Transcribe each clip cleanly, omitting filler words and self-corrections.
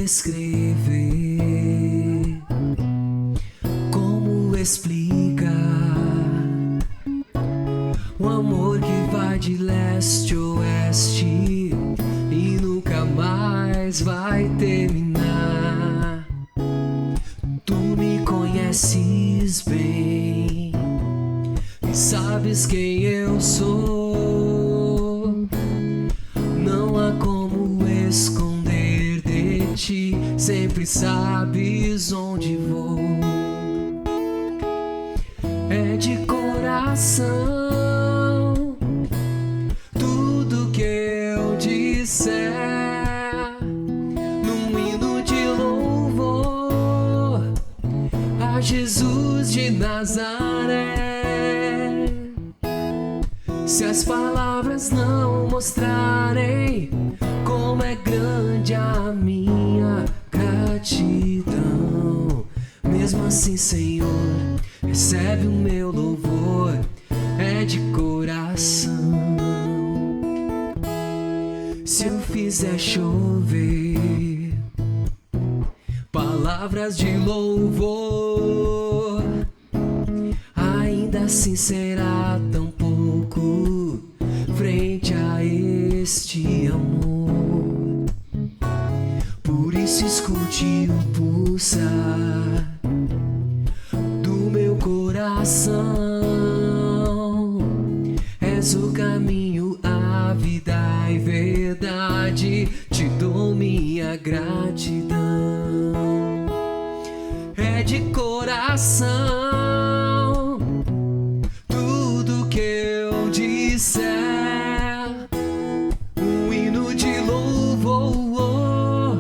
descrever, como explicar o amor que vai de leste a oeste e nunca mais vai terminar. Tu me conheces bem e sabes quem eu sou. Não há como esconder de ti, sempre sabes onde vou. É de coração tudo que eu disser, num hino de louvor a Jesus de Nazaré. Se as palavras não mostrarem como é grande a minha gratidão, mesmo assim, Senhor, recebe o meu louvor, é de coração. Se eu fizer chover palavras de louvor, ainda assim será tão pouco frente a este amor. Por isso escute o pulsar do meu coração. És o caminho, a vida e verdade, te dou minha gratidão. É de coração tudo que eu disser, um hino de louvor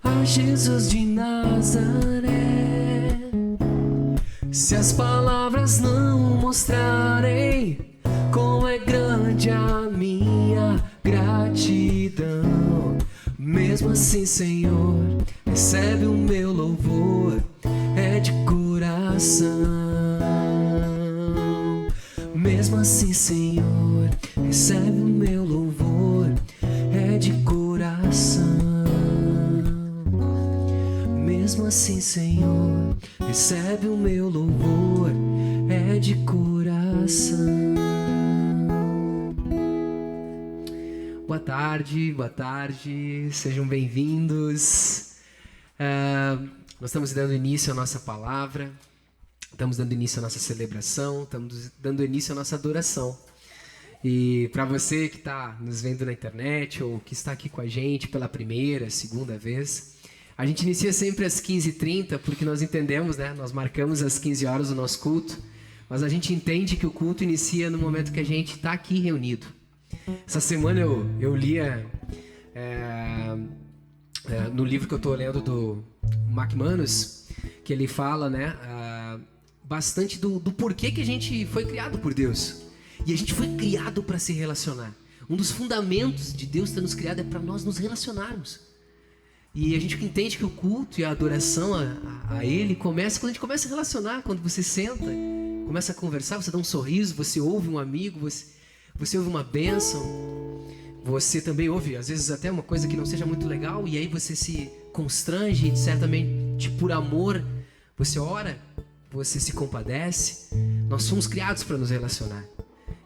a Jesus de Nazaré. Se as palavras não mostrarem como é grande a minha gratidão, mesmo assim, Senhor, recebe o meu louvor, é de coração. Mesmo assim, Senhor, recebe o meu louvor, é de coração. Mesmo assim, Senhor, recebe o meu louvor, é de coração. Boa tarde, sejam bem-vindos. Nós estamos dando início à nossa palavra, estamos dando início à nossa celebração, estamos dando início à nossa adoração. E para você que está nos vendo na internet ou que está aqui com a gente pela primeira, segunda vez, a gente inicia sempre às 15h30, porque nós entendemos, né? Nós marcamos às 15 horas o nosso culto, mas a gente entende que o culto inicia no momento que a gente está aqui reunido. Essa semana eu lia no livro que eu estou lendo do McManus, que ele fala, né, bastante do porquê que a gente foi criado por Deus. E a gente foi criado para se relacionar. Um dos fundamentos de Deus ter nos criado é para nós nos relacionarmos. E a gente entende que o culto e a adoração a Ele começa quando a gente começa a relacionar. Quando você senta, começa a conversar, você dá um sorriso, você ouve um amigo, você ouve uma bênção, você também ouve, às vezes, até uma coisa que não seja muito legal, e aí você se constrange, e certamente, por amor, você ora, você se compadece. Nós fomos criados para nos relacionar.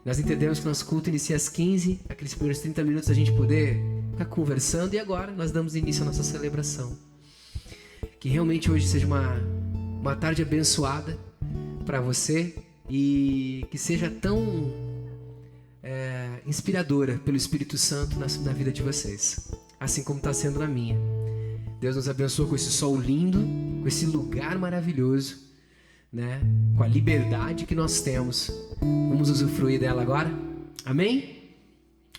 Nós entendemos que nosso culto inicia às 15, aqueles primeiros 30 minutos a gente poder ficar conversando, e agora nós damos início à nossa celebração. Que realmente hoje seja uma tarde abençoada para você, e que seja tão inspiradora pelo Espírito Santo na vida de vocês, assim como está sendo na minha. Deus nos abençoa com esse sol lindo, com esse lugar maravilhoso, né? Com a liberdade que nós temos. Vamos usufruir dela agora? Amém?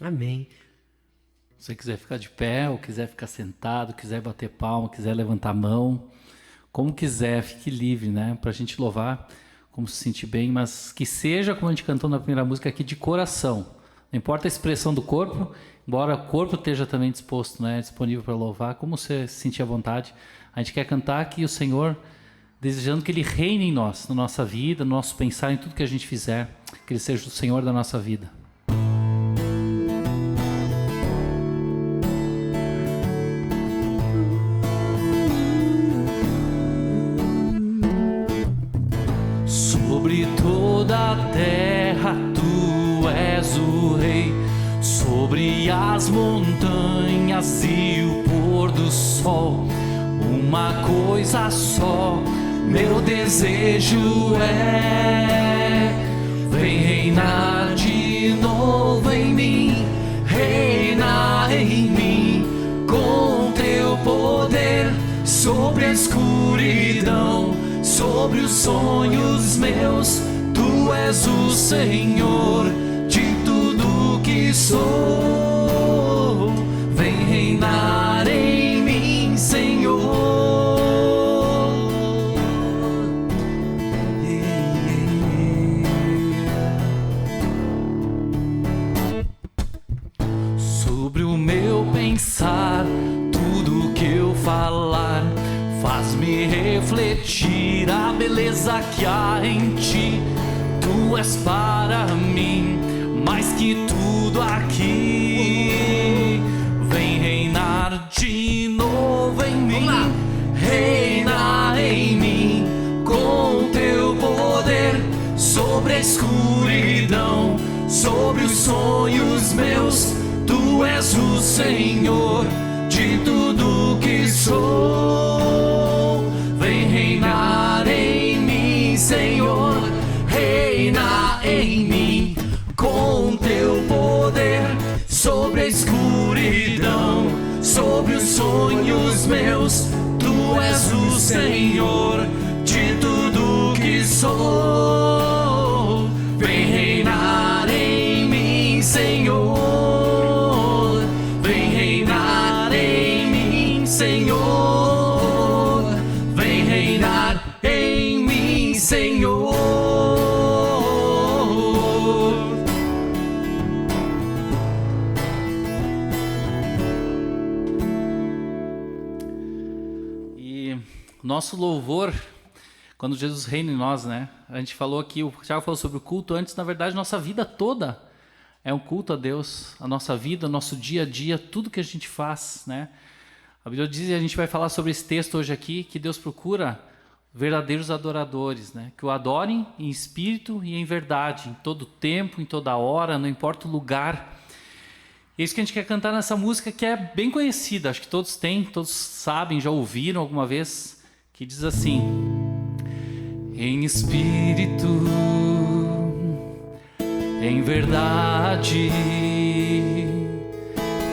Amém. Se você quiser ficar de pé, ou quiser ficar sentado, quiser bater palma, quiser levantar a mão, como quiser, fique livre, né? Para a gente louvar, como se sentir bem, mas que seja, como a gente cantou na primeira música aqui, de coração. Não importa a expressão do corpo, embora o corpo esteja também disposto, né? Disponível para louvar, como você se sentir à vontade. A gente quer cantar aqui o Senhor, desejando que Ele reine em nós, na nossa vida, no nosso pensar, em tudo que a gente fizer, que Ele seja o Senhor da nossa vida. a terra tu és o rei, sobre as montanhas e o pôr do sol. Uma coisa só meu desejo é: vem reinar de novo em mim, reina em mim com teu poder, sobre a escuridão, sobre os sonhos meus. Tu és o Senhor de tudo que sou. Vem reinar em mim, Senhor. Sobre o meu pensar, tudo que eu falar, faz-me refletir a beleza que há em ti. Tu és para mim mais que tudo aqui. Vem reinar de novo em mim, reina em mim com teu poder, sobre a escuridão, sobre os sonhos meus. Tu és o Senhor de tudo que sou. Vem reinar em mim, Senhor, reina em mim com teu poder, sobre a escuridão, sobre os sonhos meus. Tu és o Senhor de tudo que sou. Vem reinar em mim, Senhor. Vem reinar em mim, Senhor. Vem reinar em mim, Senhor. E nosso louvor, quando Jesus reina em nós, né? A gente falou aqui, o Thiago falou sobre o culto antes. Na verdade, nossa vida toda é um culto a Deus. A nossa vida, o nosso dia a dia, tudo que a gente faz, né? A Bíblia diz, e a gente vai falar sobre esse texto hoje aqui, que Deus procura verdadeiros adoradores, né? Que o adorem em espírito e em verdade, em todo tempo, em toda hora, não importa o lugar. E é isso que a gente quer cantar nessa música, que é bem conhecida, acho que todos têm, todos sabem, já ouviram alguma vez, que diz assim: em espírito, em verdade,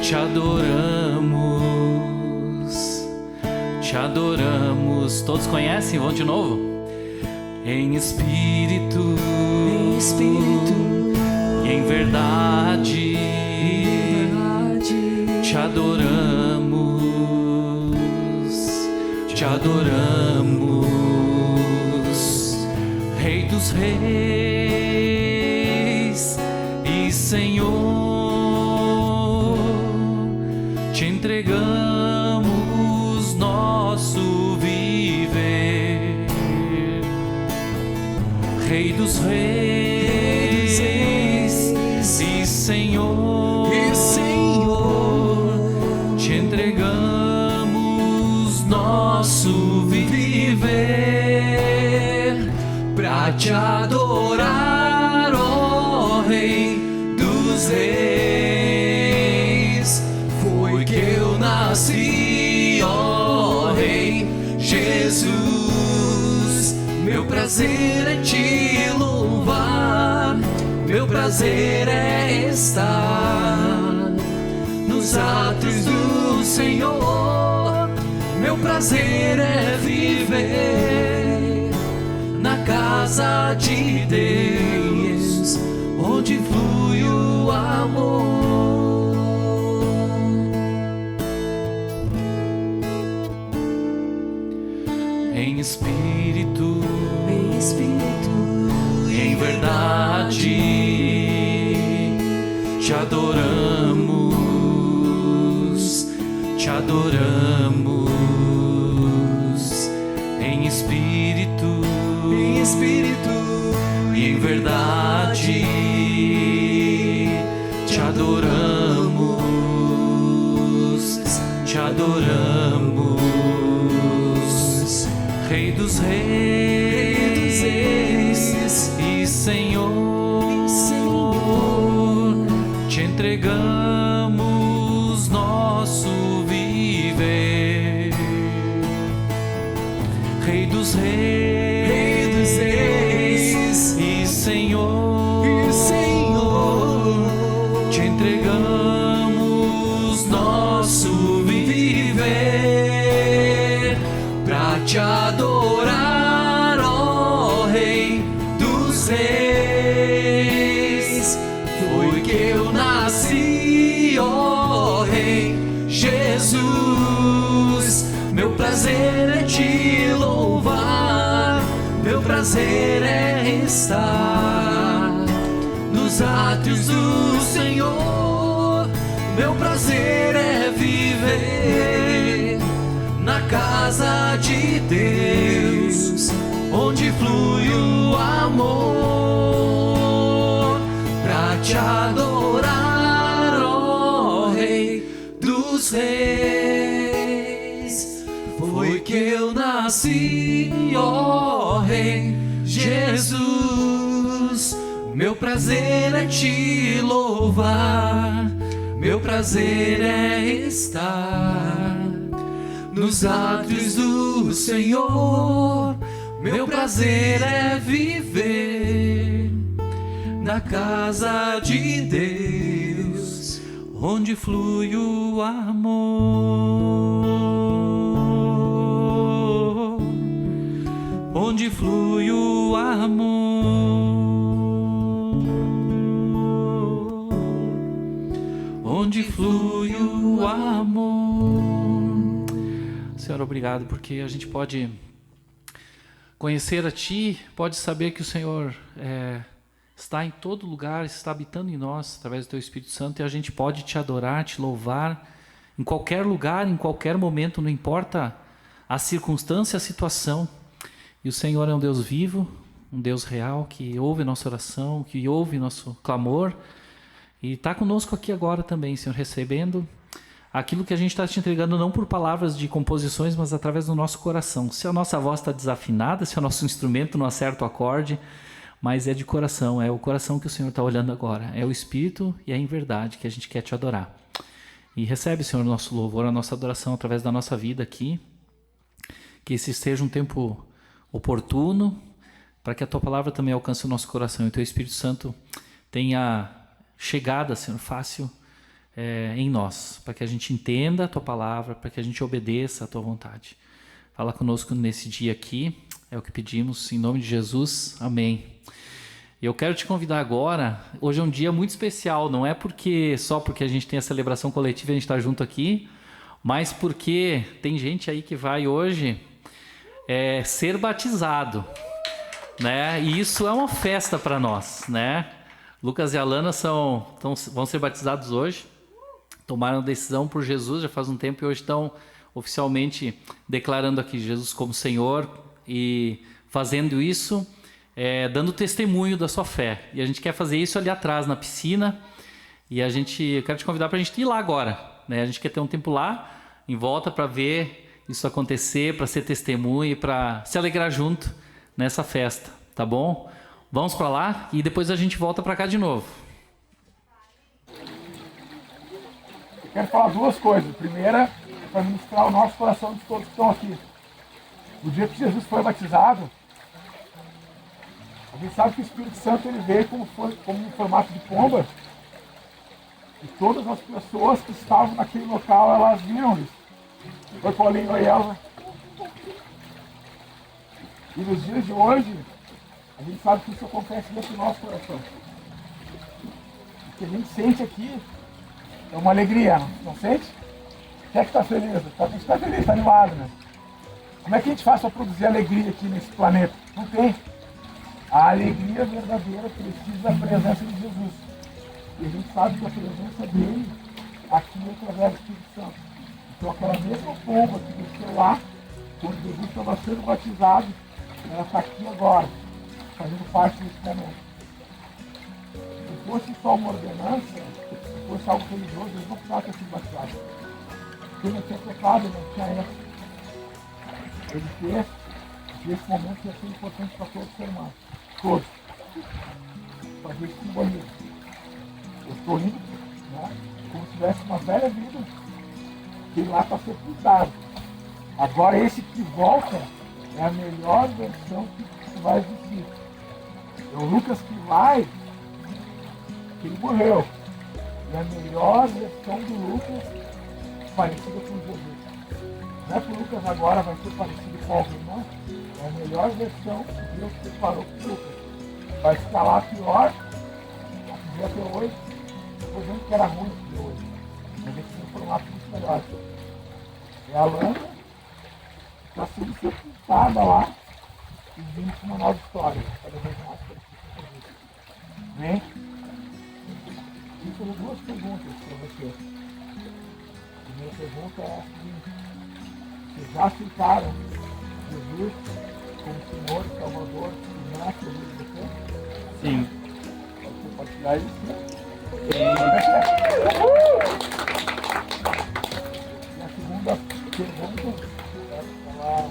te adoramos, te adoramos. Todos conhecem? Vão de novo. Em espírito, e em verdade, te adoramos, te adoramos. Rei dos reis e Senhor, te entregamos nosso viver. Rei dos reis e Senhor, te entregamos nosso viver pra te adorar, ó Rei dos reis. Foi que eu nasci, ó Rei Jesus. Meu prazer é te louvar, meu prazer é estar nos átrios do Senhor. Meu prazer é viver na casa de Deus, onde flui o amor. Em espírito, em verdade, te adoramos, te adoramos. Em espírito, e em verdade, te adoramos, te adoramos. Rei dos reis e Senhor, Rei dos reis e Senhor, te entregamos nosso viver pra te adorar, ó Rei dos reis. Foi que eu nasci, ó Rei Jesus. Meu prazer é te louvar, meu prazer é estar nos átrios do Senhor. Meu prazer é viver na casa de Deus, onde flui o amor, pra te adorar, ó Rei dos reis. Foi que eu nasci, ó Rei Jesus. Meu prazer é te louvar, meu prazer é estar nos átrios do Senhor. Meu prazer é viver na casa de Deus, onde flui o amor, onde flui o amor, onde flui o amor. Senhor, obrigado, porque a gente pode conhecer a Ti, pode saber que o Senhor está em todo lugar, está habitando em nós, através do Teu Espírito Santo, e a gente pode Te adorar, Te louvar, em qualquer lugar, em qualquer momento, não importa a circunstância, a situação. E o Senhor é um Deus vivo, um Deus real, que ouve a nossa oração, que ouve nosso clamor, e está conosco aqui agora também, Senhor, recebendo aquilo que a gente está te entregando, não por palavras de composições, mas através do nosso coração. Se a nossa voz está desafinada, se o nosso instrumento não acerta o acorde, mas é de coração, é o coração que o Senhor está olhando agora, é o Espírito e é em verdade que a gente quer te adorar. E recebe, Senhor, o nosso louvor, a nossa adoração através da nossa vida aqui, que esse seja um tempo oportuno, para que a Tua palavra também alcance o nosso coração e o Teu Espírito Santo tenha chegada, Senhor, fácil em nós, para que a gente entenda a Tua palavra, para que a gente obedeça a Tua vontade. Fala conosco nesse dia aqui, é o que pedimos, em nome de Jesus, amém. Eu quero te convidar agora, hoje é um dia muito especial, não é só porque a gente tem a celebração coletiva e a gente está junto aqui, mas porque tem gente aí que vai hoje ser batizado, né? E isso é uma festa para nós, né? Lucas e Alana vão ser batizados hoje, tomaram decisão por Jesus já faz um tempo e hoje estão oficialmente declarando aqui Jesus como Senhor e fazendo isso, dando testemunho da sua fé. E a gente quer fazer isso ali atrás na piscina e eu quero te convidar para a gente ir lá agora, né? A gente quer ter um tempo lá em volta para ver isso acontecer, para ser testemunho e para se alegrar junto nessa festa, tá bom? Vamos para lá e depois a gente volta para cá de novo. Eu quero falar duas coisas. A primeira é para ministrar o nosso coração de todos que estão aqui. O dia que Jesus foi batizado, a gente sabe que o Espírito Santo ele veio como um formato de pomba. E todas as pessoas que estavam naquele local, elas viram isso. Oi, Paulinho, oi, Elva. E nos dias de hoje, a gente sabe que isso acontece dentro do nosso coração. O que a gente sente aqui é uma alegria, não sente? Quem é que está feliz? A gente está feliz, está animado, né? Como é que a gente faz para produzir alegria aqui nesse planeta? Não tem. A alegria verdadeira precisa da presença de Jesus. E a gente sabe que a presença dele aqui é através do Espírito Santo. Então aquela mesma pomba que desceu lá, quando Jesus estava sendo batizado, ela está aqui agora, fazendo parte desse momento. Se fosse só uma ordenança, se fosse algo religioso, eles não precisavam ter sido batizados. Porque não tinha pecado, não tinha erro. Ele fez, e esse momento ia ser importante para todos os seres humanos. Todos. Fazer esse simbolismo. Eu estou indo, né, como se tivesse uma velha vida, que lá está sepultado. Agora esse que volta é a melhor versão que vai existir. É o Lucas que vai, que ele morreu. E a melhor versão do Lucas parecida com Jesus. Não é que o Lucas agora vai ser parecido com alguém, não. É a melhor versão que Deus preparou para o Lucas. Vai ficar lá pior, a que até hoje. Estou dizendo que era ruim de hoje. Mas eles foram lá muito melhor. É a lâmpada que está sendo sepultada lá e vindo com uma nova história. Cada vez mais parecida com Jesus. Amém? Eu tenho duas perguntas para você. A primeira pergunta é a seguinte: vocês já aceitaram Jesus como Senhor e Salvador e mestre de você? Sim. Pode compartilhar isso? Sim. E a segunda pergunta, ela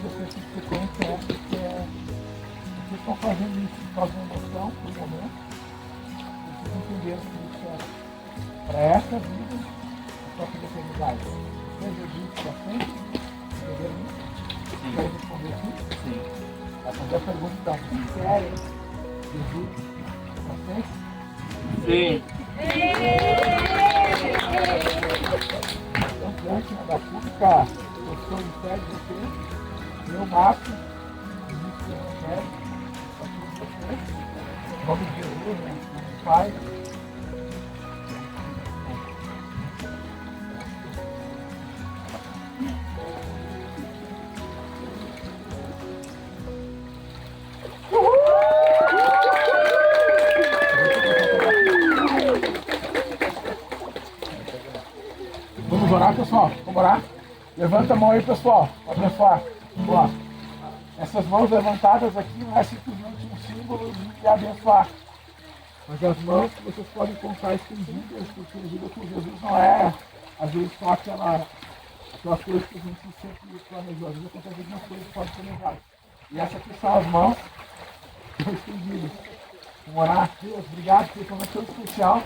você sequência é porque vocês estão fazendo isso por causa da emoção, por um momento. Vocês entenderam que isso é para essa vida e para a eternidade. Seja disso para frente, entenderam isso? Sim. Querem responder aqui? Sim. Vai fazer a pergunta então. Você quer Jesus para frente? Sim. Então, diante da pública, eu sou em pé de você, eu mato, início do Evangelho, para todos vocês, em nome de Jesus, né? Em nome do Pai. Vamos orar, pessoal? Vamos orar? Levanta a mão aí, pessoal, para abençoar. Ó, essas mãos levantadas aqui não é simplesmente um símbolo de abençoar. Mas as mãos que vocês podem contar estendidas, porque a vida com Jesus não é, às vezes, só aquelas coisas que a gente sempre planejou. Às vezes acontece algumas coisas que podem ser levadas. E essas aqui são as mãos que estão estendidas. Vamos orar. Deus, obrigado por esse momento tão especial.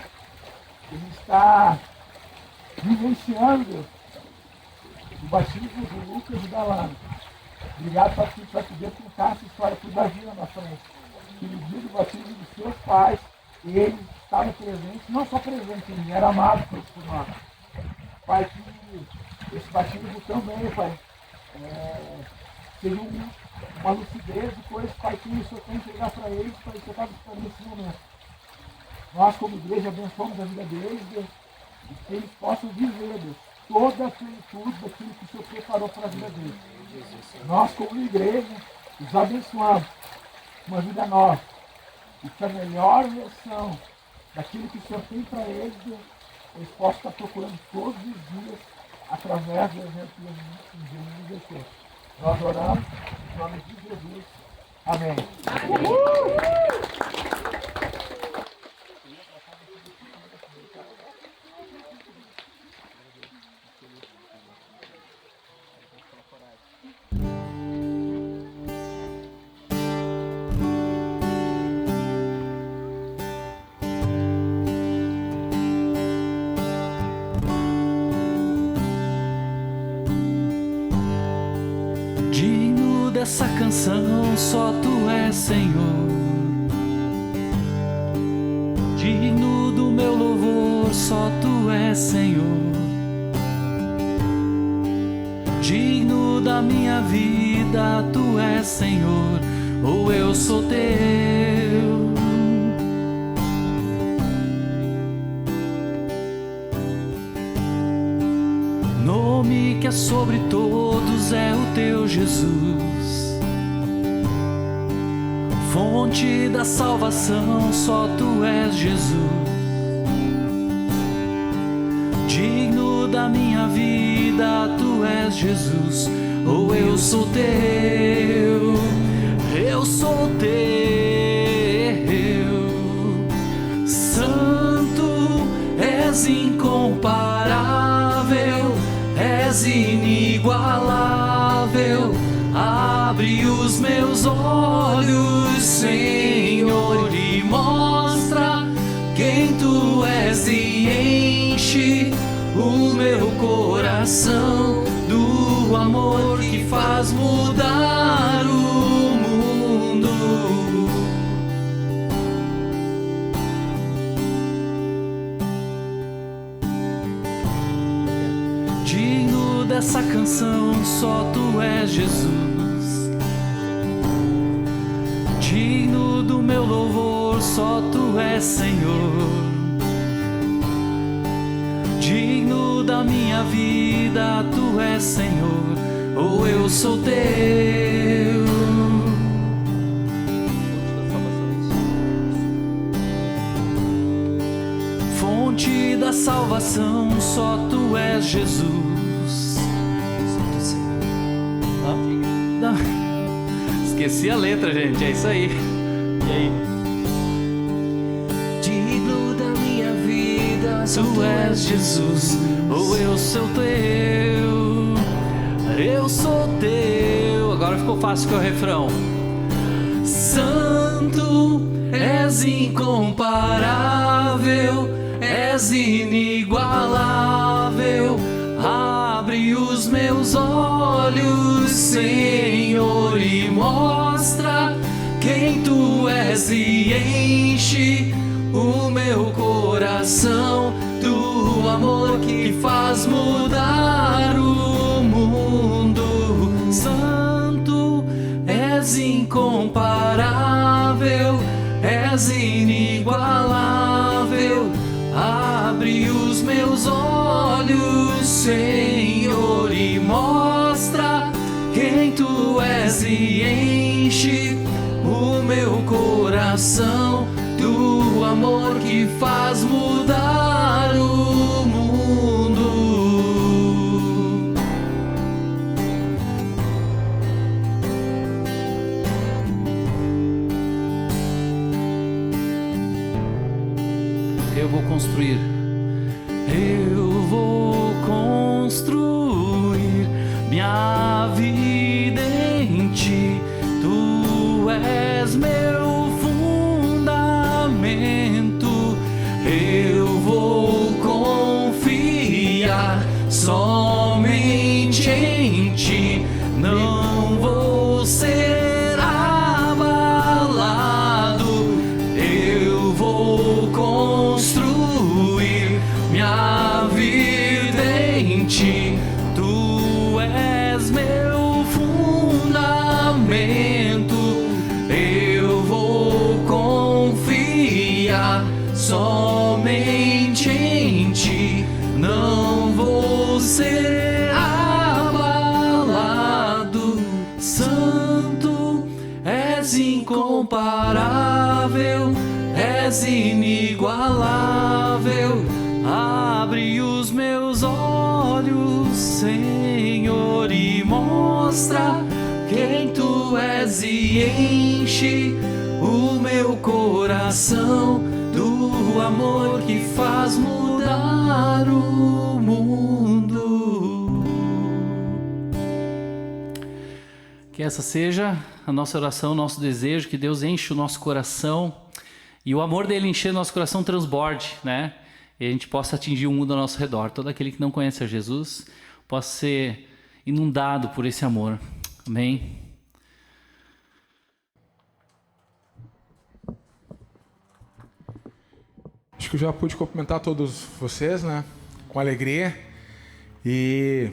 A gente está vivenciando o batismo do Lucas e da Lana. Obrigado para que vai poder contar essa história para o Davi na nossa frente. Que no dia do batismo dos seus pais, ele estava presente, não só presente, ele era amado por nós. Pai, que esse batismo também, Pai, seja uma lucidez de coisas, Pai, que o Senhor tem que entregar para eles, para que eu estava esperando nesse momento. Nós, como igreja, abençoamos a vida deles, Deus, e que eles possam viver, Deus, toda a plenitude daquilo que o Senhor preparou para a vida deles. Nós, como igreja, os abençoamos com uma vida nova. E que a melhor versão daquilo que o Senhor tem para eles, Deus, eles possam estar procurando todos os dias através do exemplo que Jesus nos deixou. Nós oramos em nome de Jesus. Amém. Digno dessa canção, só tu és, Senhor. Digno do meu louvor, só tu és, Senhor. Digno da minha vida, tu és, Senhor, ou eu sou teu. Nome que é sobre todos é o teu Jesus. Fonte da salvação, só tu és, Jesus. Digno da minha vida, tu és, Jesus, ou eu sou teu. Eu sou teu. Santo, és incomparável, és inigualável. Abre os meus olhos, Senhor, e mostra quem tu és e enche o meu coração do amor amor que faz mudar o mundo. Digno dessa canção, só tu és Jesus. Digno do meu louvor, só tu és Senhor. Digno da minha vida, tu és Senhor, ou eu sou teu. Fonte da salvação, só tu és Jesus. Esqueci a letra, gente, é isso aí. E aí? Digno da minha vida, Tu és Jesus, ou eu sou teu. Eu sou teu. Agora ficou fácil que é o refrão. Santo, és incomparável, és inigualável. Abre os meus olhos, Senhor, e mostra quem tu és e enche o meu coração do amor que faz mudar o mundo. Santo, és incomparável, és inigualável. Abre os meus olhos, Senhor, e mostra quem tu és e enche o meu coração do amor que faz mudar o mundo. Eu vou construir. Eu vou construir minha vida em ti. Tu és meu fundamento. Eu vou confiar somente em ti. Não vou ser abalado. Eu vou construir minha vida em ti. Tu és meu fundamento. Eu vou confiar somente em ti. Não vou ser abalado. Santo, és incomparável, és inigualável. Abre os meus olhos, Senhor, e mostra quem tu és e enche o meu coração do amor que faz mudar o mundo. Que essa seja a nossa oração, nosso desejo, que Deus enche o nosso coração e o amor dele encher nosso coração transborde, né? E a gente possa atingir o mundo ao nosso redor. Todo aquele que não conhece a Jesus possa ser inundado por esse amor. Amém? Acho que eu já pude cumprimentar todos vocês, né? Com alegria. E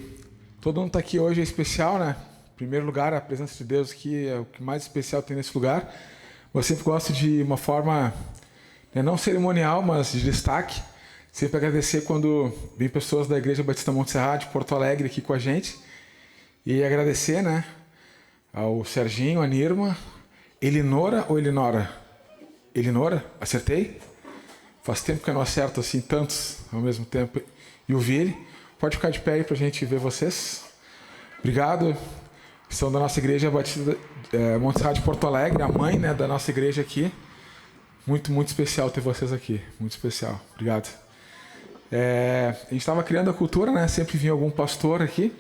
todo mundo está aqui hoje é especial, né? Em primeiro lugar, a presença de Deus aqui é o que mais especial tem nesse lugar. Eu sempre gosto de uma forma, né, não cerimonial, mas de destaque. Sempre agradecer quando vem pessoas da Igreja Batista Montserrat de Porto Alegre aqui com a gente. E agradecer, né, ao Serginho, a Nirma, Elinora ou Elinora? Elinora? Acertei? Faz tempo que eu não acerto assim tantos ao mesmo tempo. E o Vili. Pode ficar de pé aí pra gente ver vocês. Obrigado. São da nossa Igreja Batista Montserrat de Porto Alegre, a mãe, né, da nossa igreja aqui. Muito, muito especial ter vocês aqui. Muito especial. Obrigado. A gente estava criando a cultura, né? Sempre vinha algum pastor aqui.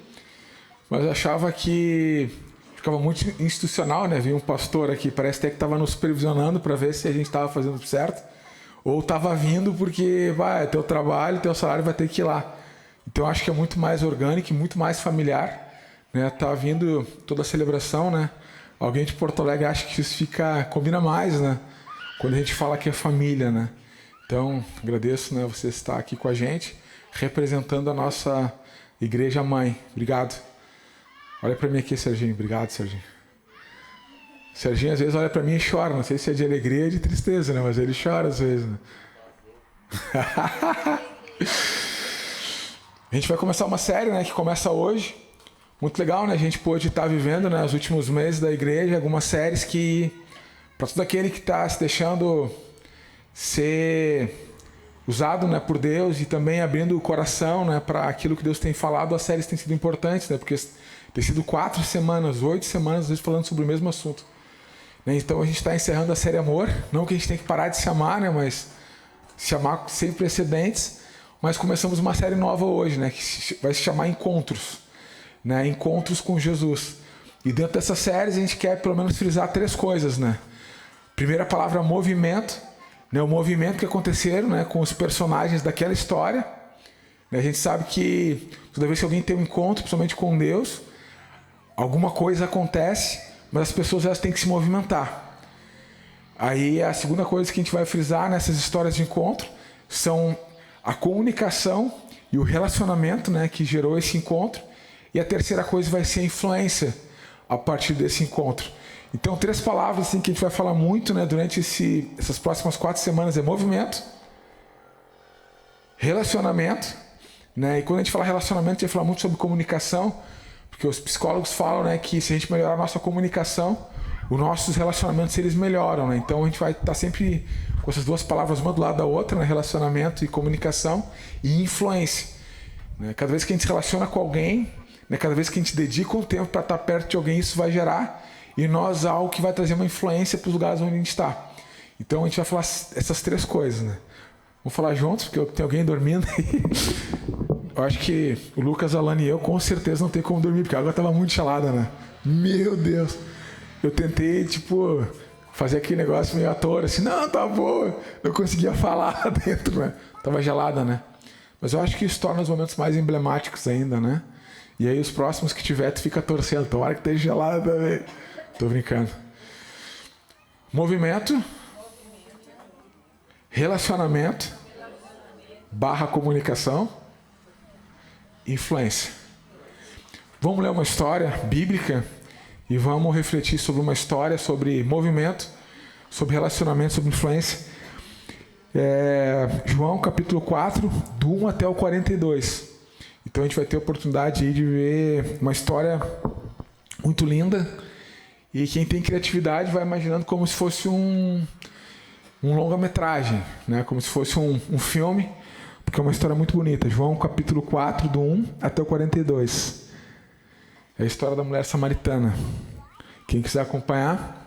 Mas eu achava que ficava muito institucional, né? Vinha um pastor aqui, parece até que estava nos supervisionando para ver se a gente estava fazendo certo. Ou estava vindo porque vai, teu trabalho, teu salário vai ter que ir lá. Então eu acho que é muito mais orgânico e muito mais familiar, né? Tá vindo toda a celebração, né? Alguém de Porto Alegre acha que isso combina mais, né? Quando a gente fala que é família, né? Então, agradeço, né, você estar aqui com a gente, representando a nossa igreja mãe. Obrigado. Olha para mim aqui, Serginho. Obrigado, Serginho. Serginho às vezes olha para mim e chora. Não sei se é de alegria ou de tristeza, né? Mas ele chora às vezes, né? A gente vai começar uma série, né, que começa hoje. Muito legal, né? A gente pôde estar vivendo, né, os últimos meses da igreja, algumas séries que, para todo aquele que está se deixando ser usado, né, por Deus e também abrindo o coração, né, para aquilo que Deus tem falado, as séries têm sido importantes, né? Porque tem sido 4 semanas, 8 semanas, às vezes falando sobre o mesmo assunto. Então a gente está encerrando a série Amor. Não que a gente tem que parar de se amar, né? Mas se amar sem precedentes. Mas começamos uma série nova hoje, né? Que vai se chamar Encontros, né? Encontros com Jesus. E dentro dessas séries a gente quer pelo menos frisar 3 coisas, né? Primeira palavra, movimento, né? O movimento que aconteceram, né, com os personagens daquela história. A gente sabe que toda vez que alguém tem um encontro, principalmente com Deus, alguma coisa acontece, mas as pessoas elas têm que se movimentar. Aí a segunda coisa que a gente vai frisar nessas histórias de encontro são a comunicação e o relacionamento, né, que gerou esse encontro. E a terceira coisa vai ser a influência a partir desse encontro. Então, 3 palavras assim, que a gente vai falar muito, né, durante essas próximas 4 semanas é movimento, relacionamento, né? E quando a gente fala relacionamento, a gente vai falar muito sobre comunicação, porque os psicólogos falam, né, que se a gente melhorar a nossa comunicação, os nossos relacionamentos eles melhoram, né? Então a gente vai estar sempre com essas 2 palavras uma do lado da outra, né? Relacionamento e comunicação e influência, né? Cada vez que a gente se relaciona com alguém, né, cada vez que a gente dedica um tempo para estar perto de alguém, isso vai gerar em nós algo que vai trazer uma influência para os lugares onde a gente está. Então a gente vai falar essas 3 coisas, né? Vamos falar juntos, porque tem alguém dormindo aí. Eu acho que o Lucas, a Alane e eu com certeza não tem como dormir, porque a água estava muito gelada, né? Meu Deus! Eu tentei, fazer aquele negócio meio ator, assim, não, tá boa. Eu conseguia falar lá dentro, né? Tava gelada, né? Mas eu acho que isso torna os momentos mais emblemáticos ainda, né? E aí os próximos que tiver, tu fica torcendo. Tomara que esteja gelada também. Tô brincando. Movimento. Relacionamento. / comunicação. Influência. Vamos ler uma história bíblica e vamos refletir sobre uma história, sobre movimento, sobre relacionamento, sobre influência. João capítulo 4, do 1 até o 42. Então a gente vai ter a oportunidade aí de ver uma história muito linda. E quem tem criatividade vai imaginando como se fosse um longa-metragem, né? Como se fosse um filme, porque é uma história muito bonita. João capítulo 4, do 1 até o 42. É a história da mulher samaritana. Quem quiser acompanhar.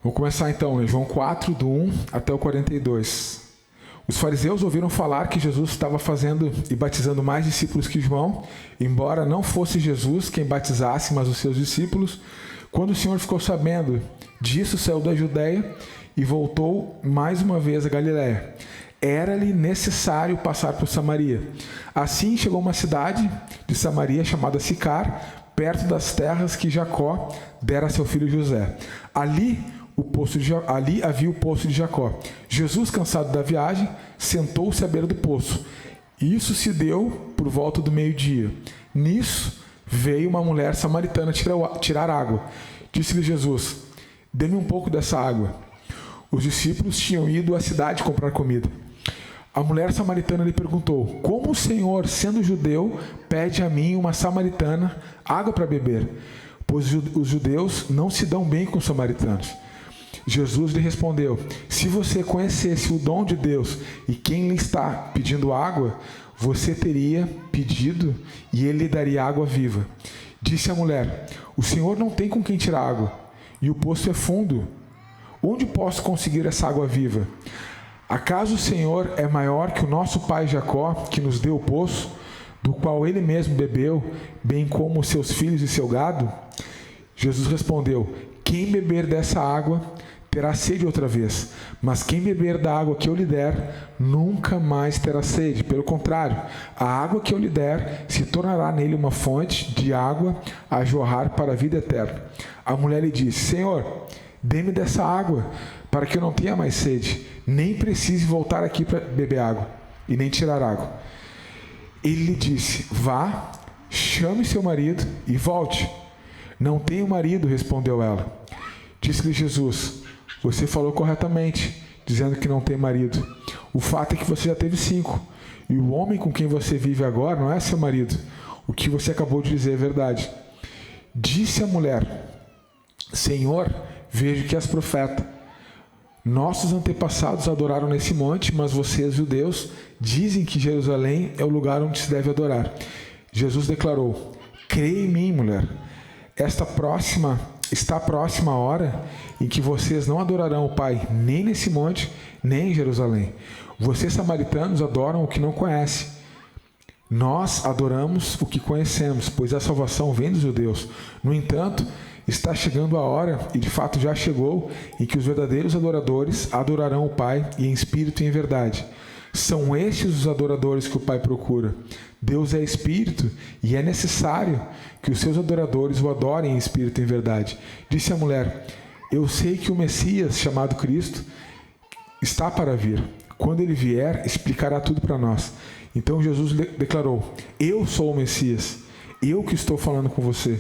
Vou começar então, né? João 4, do 1 até o 42. Os fariseus ouviram falar que Jesus estava fazendo e batizando mais discípulos que João, embora não fosse Jesus quem batizasse, mas os seus discípulos. Quando o Senhor ficou sabendo disso, saiu da Judeia e voltou mais uma vez a Galiléia. Era-lhe necessário passar por Samaria. Assim chegou a uma cidade de Samaria chamada Sicar, perto das terras que Jacó dera a seu filho José. Ali havia o poço de Jacó. Jesus, cansado da viagem, sentou-se à beira do poço. Isso se deu por volta do meio-dia. Nisso veio uma mulher samaritana tirar água. Disse-lhe Jesus: dê-me um pouco dessa água. Os discípulos tinham ido à cidade comprar comida. A mulher samaritana lhe perguntou: como o Senhor, sendo judeu, pede a mim, uma samaritana, água para beber? Pois os judeus não se dão bem com os samaritanos. Jesus lhe respondeu: se você conhecesse o dom de Deus e quem lhe está pedindo água, você teria pedido e ele lhe daria água viva. Disse a mulher: o Senhor não tem com quem tirar água, e o poço é fundo. Onde posso conseguir essa água viva? Acaso o Senhor é maior que o nosso pai Jacó, que nos deu o poço, do qual ele mesmo bebeu, bem como seus filhos e seu gado? Jesus respondeu: quem beber dessa água terá sede outra vez. Mas quem beber da água que eu lhe der, nunca mais terá sede. Pelo contrário, a água que eu lhe der se tornará nele uma fonte de água a jorrar para a vida eterna. A mulher lhe disse: Senhor, dê-me dessa água, para que eu não tenha mais sede, nem precise voltar aqui para beber água, e nem tirar água. Ele lhe disse: Vá, chame seu marido e volte. Não tenho marido, respondeu ela. Disse-lhe Jesus: Você falou corretamente, dizendo que não tem marido. O fato é que você já teve 5, e o homem com quem você vive agora não é seu marido. O que você acabou de dizer é verdade. Disse a mulher: Senhor, vejo que és profeta. Nossos antepassados adoraram nesse monte, mas vocês, judeus, dizem que Jerusalém é o lugar onde se deve adorar. Jesus declarou: Creia em mim, mulher. Está próxima a hora em que vocês não adorarão o Pai, nem nesse monte, nem em Jerusalém. Vocês, samaritanos, adoram o que não conhecem. Nós adoramos o que conhecemos, pois a salvação vem dos judeus. No entanto, está chegando a hora, e de fato já chegou, em que os verdadeiros adoradores adorarão o Pai em espírito e em verdade. São estes os adoradores que o Pai procura. Deus é espírito e é necessário que os seus adoradores o adorem em espírito e em verdade. Disse a mulher: Eu sei que o Messias, chamado Cristo, está para vir. Quando ele vier, explicará tudo para nós. Então Jesus declarou: Eu sou o Messias, eu que estou falando com você.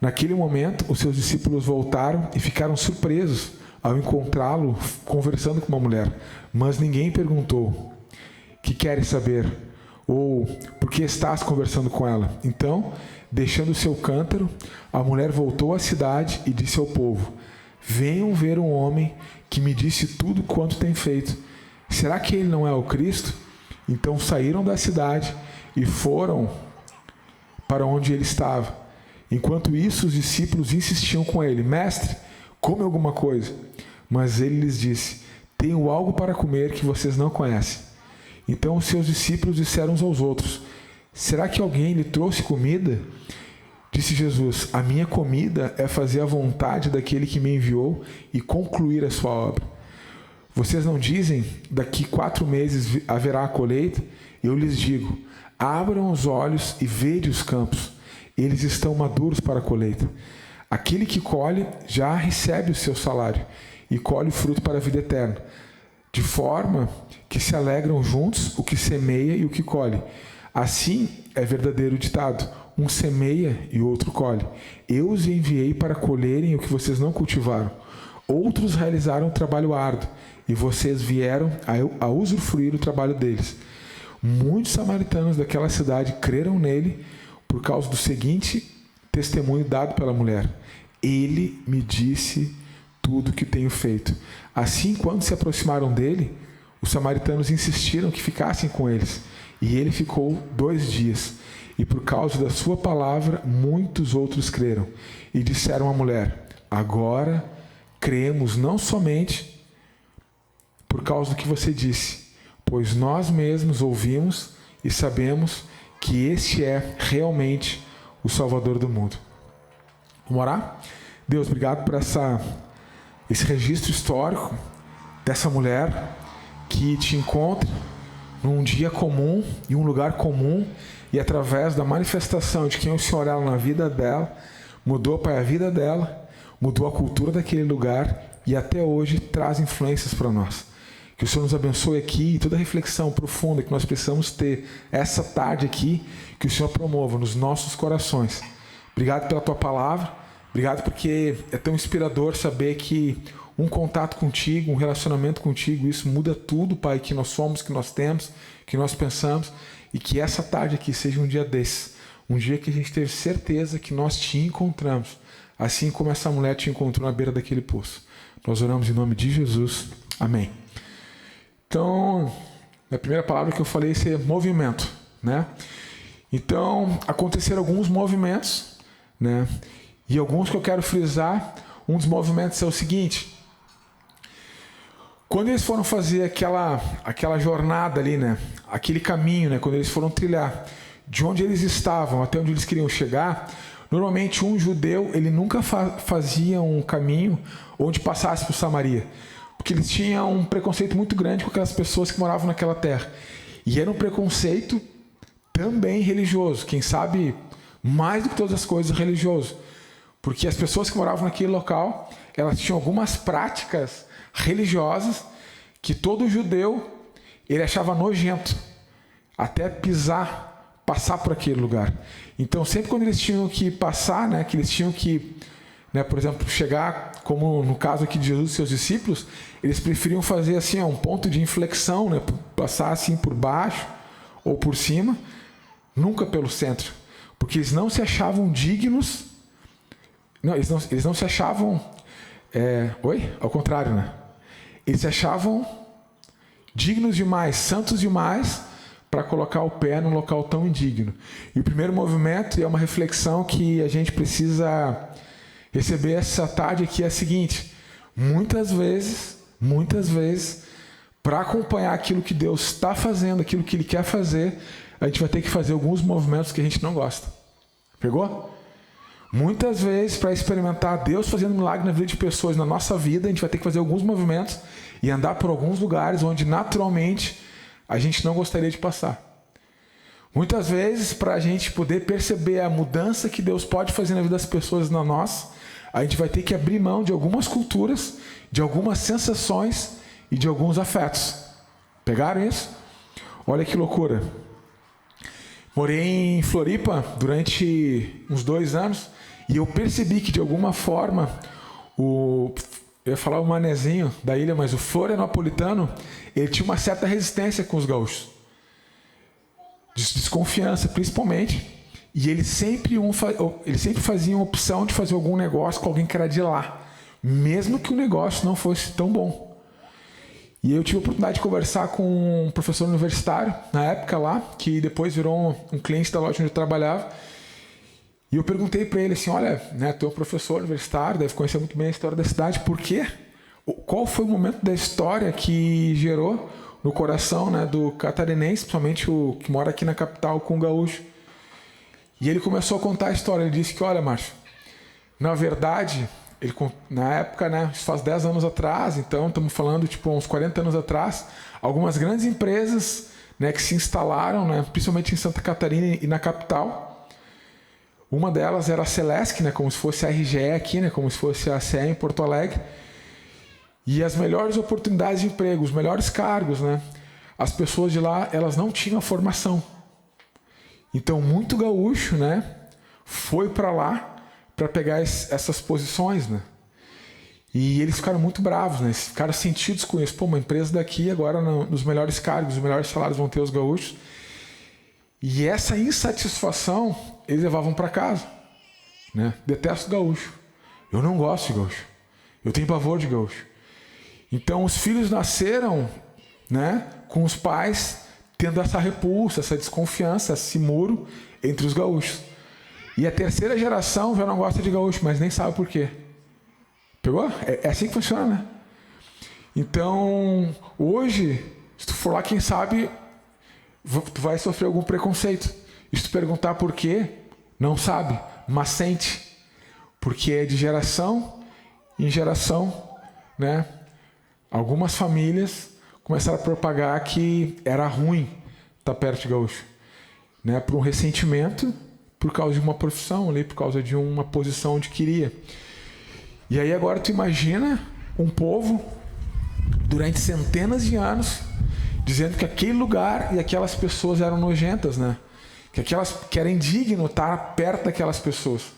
Naquele momento, os seus discípulos voltaram e ficaram surpresos ao encontrá-lo conversando com uma mulher. Mas ninguém perguntou: Que queres saber? Ou por que estás conversando com ela? Então, deixando o seu cântaro, a mulher voltou à cidade e disse ao povo: Venham ver um homem que me disse tudo quanto tem feito. Será que ele não é o Cristo? Então saíram da cidade e foram para onde ele estava. Enquanto isso, os discípulos insistiam com ele: Mestre, come alguma coisa. Mas ele lhes disse: Tenho algo para comer que vocês não conhecem. Então os seus discípulos disseram uns aos outros: Será que alguém lhe trouxe comida? Disse Jesus: A minha comida é fazer a vontade daquele que me enviou e concluir a sua obra. Vocês não dizem: Daqui 4 meses haverá a colheita? Eu lhes digo: Abram os olhos e vede os campos. Eles estão maduros para a colheita. Aquele que colhe já recebe o seu salário e colhe o fruto para a vida eterna. De forma que se alegram juntos o que semeia e o que colhe. Assim é verdadeiro o ditado: um semeia e o outro colhe. Eu os enviei para colherem o que vocês não cultivaram. Outros realizaram o trabalho árduo, e vocês vieram a usufruir o trabalho deles. Muitos samaritanos daquela cidade creram nele por causa do seguinte testemunho dado pela mulher: Ele me disse tudo o que tenho feito. Assim, quando se aproximaram dele, os samaritanos insistiram que ficassem com eles, e ele ficou 2 dias. E por causa da sua palavra, muitos outros creram. E disseram à mulher: Agora cremos não somente por causa do que você disse, pois nós mesmos ouvimos e sabemos que este é realmente o Salvador do mundo. Vamos orar? Deus, obrigado por esse registro histórico dessa mulher que te encontra num dia comum, em um lugar comum, e através da manifestação de quem o Senhor era na vida dela, mudou, Pai, a vida dela, mudou a cultura daquele lugar e até hoje traz influências para nós. Que o Senhor nos abençoe aqui e toda a reflexão profunda que nós precisamos ter essa tarde aqui, que o Senhor promova nos nossos corações. Obrigado pela tua palavra, obrigado porque é tão inspirador saber que um contato contigo, um relacionamento contigo, isso muda tudo, Pai, que nós somos, que nós temos, que nós pensamos, e que essa tarde aqui seja um dia desses, um dia que a gente teve certeza que nós te encontramos, assim como essa mulher te encontrou na beira daquele poço. Nós oramos em nome de Jesus. Amém. Então, a primeira palavra que eu falei é movimento, né? Então, aconteceram alguns movimentos, né? E alguns que eu quero frisar. Um dos movimentos é o seguinte: quando eles foram fazer aquela jornada ali, né? Aquele caminho, né? Quando eles foram trilhar, de onde eles estavam até onde eles queriam chegar, normalmente um judeu ele nunca fazia um caminho onde passasse por Samaria, porque eles tinham um preconceito muito grande com aquelas pessoas que moravam naquela terra. E era um preconceito também religioso, quem sabe mais do que todas as coisas religioso, porque as pessoas que moravam naquele local, elas tinham algumas práticas religiosas que todo judeu ele achava nojento, até passar por aquele lugar. Então, sempre quando eles tinham que passar, né, que eles tinham que, né, por exemplo, chegar, como no caso aqui de Jesus e seus discípulos, eles preferiam fazer assim, um ponto de inflexão, né, passar assim por baixo ou por cima, nunca pelo centro, porque eles não se achavam dignos. Não, eles não se achavam. Ao contrário, né? Eles se achavam dignos demais, santos demais, para colocar o pé num local tão indigno. E o primeiro movimento, e é uma reflexão que a gente precisa receber essa tarde aqui, é a seguinte: muitas vezes, para acompanhar aquilo que Deus está fazendo, aquilo que Ele quer fazer, a gente vai ter que fazer alguns movimentos que a gente não gosta. Pegou? Muitas vezes, para experimentar Deus fazendo milagre na vida de pessoas, na nossa vida, a gente vai ter que fazer alguns movimentos e andar por alguns lugares onde naturalmente a gente não gostaria de passar. Muitas vezes, para a gente poder perceber a mudança que Deus pode fazer na vida das pessoas e na nossa, a gente vai ter que abrir mão de algumas culturas, de algumas sensações e de alguns afetos. Pegaram isso? Olha que loucura. Morei em Floripa durante uns 2 anos e eu percebi que de alguma forma eu ia falar o manezinho da ilha, mas o florianopolitano, ele tinha uma certa resistência com os gaúchos. Desconfiança, principalmente. E eles sempre faziam opção de fazer algum negócio com alguém que era de lá, mesmo que o negócio não fosse tão bom. E eu tive a oportunidade de conversar com um professor universitário, na época lá, que depois virou um cliente da loja onde eu trabalhava. E eu perguntei para ele assim, olha, né, tu é um professor universitário, deve conhecer muito bem a história da cidade, por quê? Qual foi o momento da história que gerou no coração, né, do catarinense, principalmente o que mora aqui na capital, com o gaúcho? E ele começou a contar a história. Ele disse que, olha, Márcio, na verdade, na época, né, isso faz 10 anos atrás, então estamos falando tipo uns 40 anos atrás, algumas grandes empresas, né, que se instalaram, né, principalmente em Santa Catarina e na capital. Uma delas era a Celesc, né, como se fosse a RGE aqui, né, como se fosse a CE em Porto Alegre. E as melhores oportunidades de emprego, os melhores cargos, né, as pessoas de lá, elas não tinham formação. Então, muito gaúcho, né, foi para lá para pegar essas posições, né? E eles ficaram muito bravos, né? Eles ficaram sentidos com isso. Pô, uma empresa daqui agora nos melhores cargos, os melhores salários vão ter os gaúchos. E essa insatisfação eles levavam para casa, né? Detesto gaúcho. Eu não gosto de gaúcho. Eu tenho pavor de gaúcho. Então os filhos nasceram, né, com os pais tendo essa repulsa, essa desconfiança, esse muro entre os gaúchos. E a terceira geração já não gosta de gaúcho, mas nem sabe por quê. Pegou? É assim que funciona, né? Então, hoje, se tu for lá, quem sabe, tu vai sofrer algum preconceito. E se tu perguntar por quê, não sabe, mas sente. Porque é de geração em geração, né? Algumas famílias começaram a propagar que era ruim estar perto de gaúcho, né? Por um ressentimento, por causa de uma profissão ali, por causa de uma posição onde queria. E aí agora tu imagina um povo, durante centenas de anos, dizendo que aquele lugar e aquelas pessoas eram nojentas, né? Que era indigno estar perto daquelas pessoas.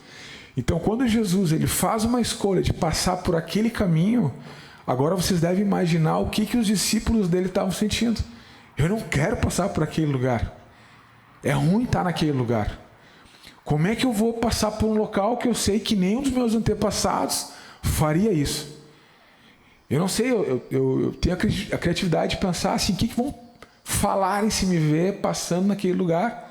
Então, quando Jesus ele faz uma escolha de passar por aquele caminho, agora vocês devem imaginar o que os discípulos dele estavam sentindo. Eu não quero passar por aquele lugar. É ruim estar naquele lugar. Como é que eu vou passar por um local que eu sei que nenhum dos meus antepassados faria isso? Eu não sei, eu tenho a criatividade de pensar assim, o que vão falar em se me ver passando naquele lugar?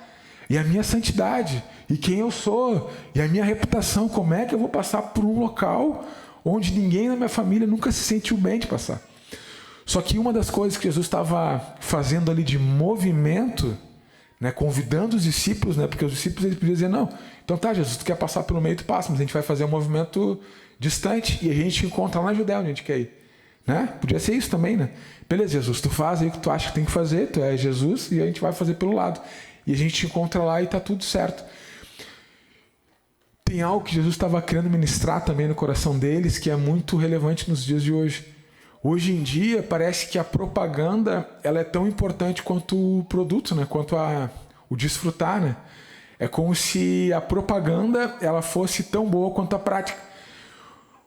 E a minha santidade, e quem eu sou, e a minha reputação, como é que eu vou passar por um local onde ninguém na minha família nunca se sentiu bem de passar? Só que uma das coisas que Jesus estava fazendo ali de movimento né, convidando os discípulos, né, porque os discípulos eles podiam dizer, não, então tá, Jesus, tu quer passar pelo meio, tu passa, mas a gente vai fazer um movimento distante e a gente encontra lá na Judéia onde a gente quer ir. Né? Podia ser isso também, né? Beleza, Jesus, tu faz aí o que tu acha que tem que fazer, tu é Jesus e a gente vai fazer pelo lado. E a gente encontra lá e tá tudo certo. Tem algo que Jesus estava querendo ministrar também no coração deles que é muito relevante nos dias de hoje. Hoje em dia parece que a propaganda ela é tão importante quanto o produto, né? Quanto o desfrutar, né? É como se a propaganda ela fosse tão boa quanto a prática.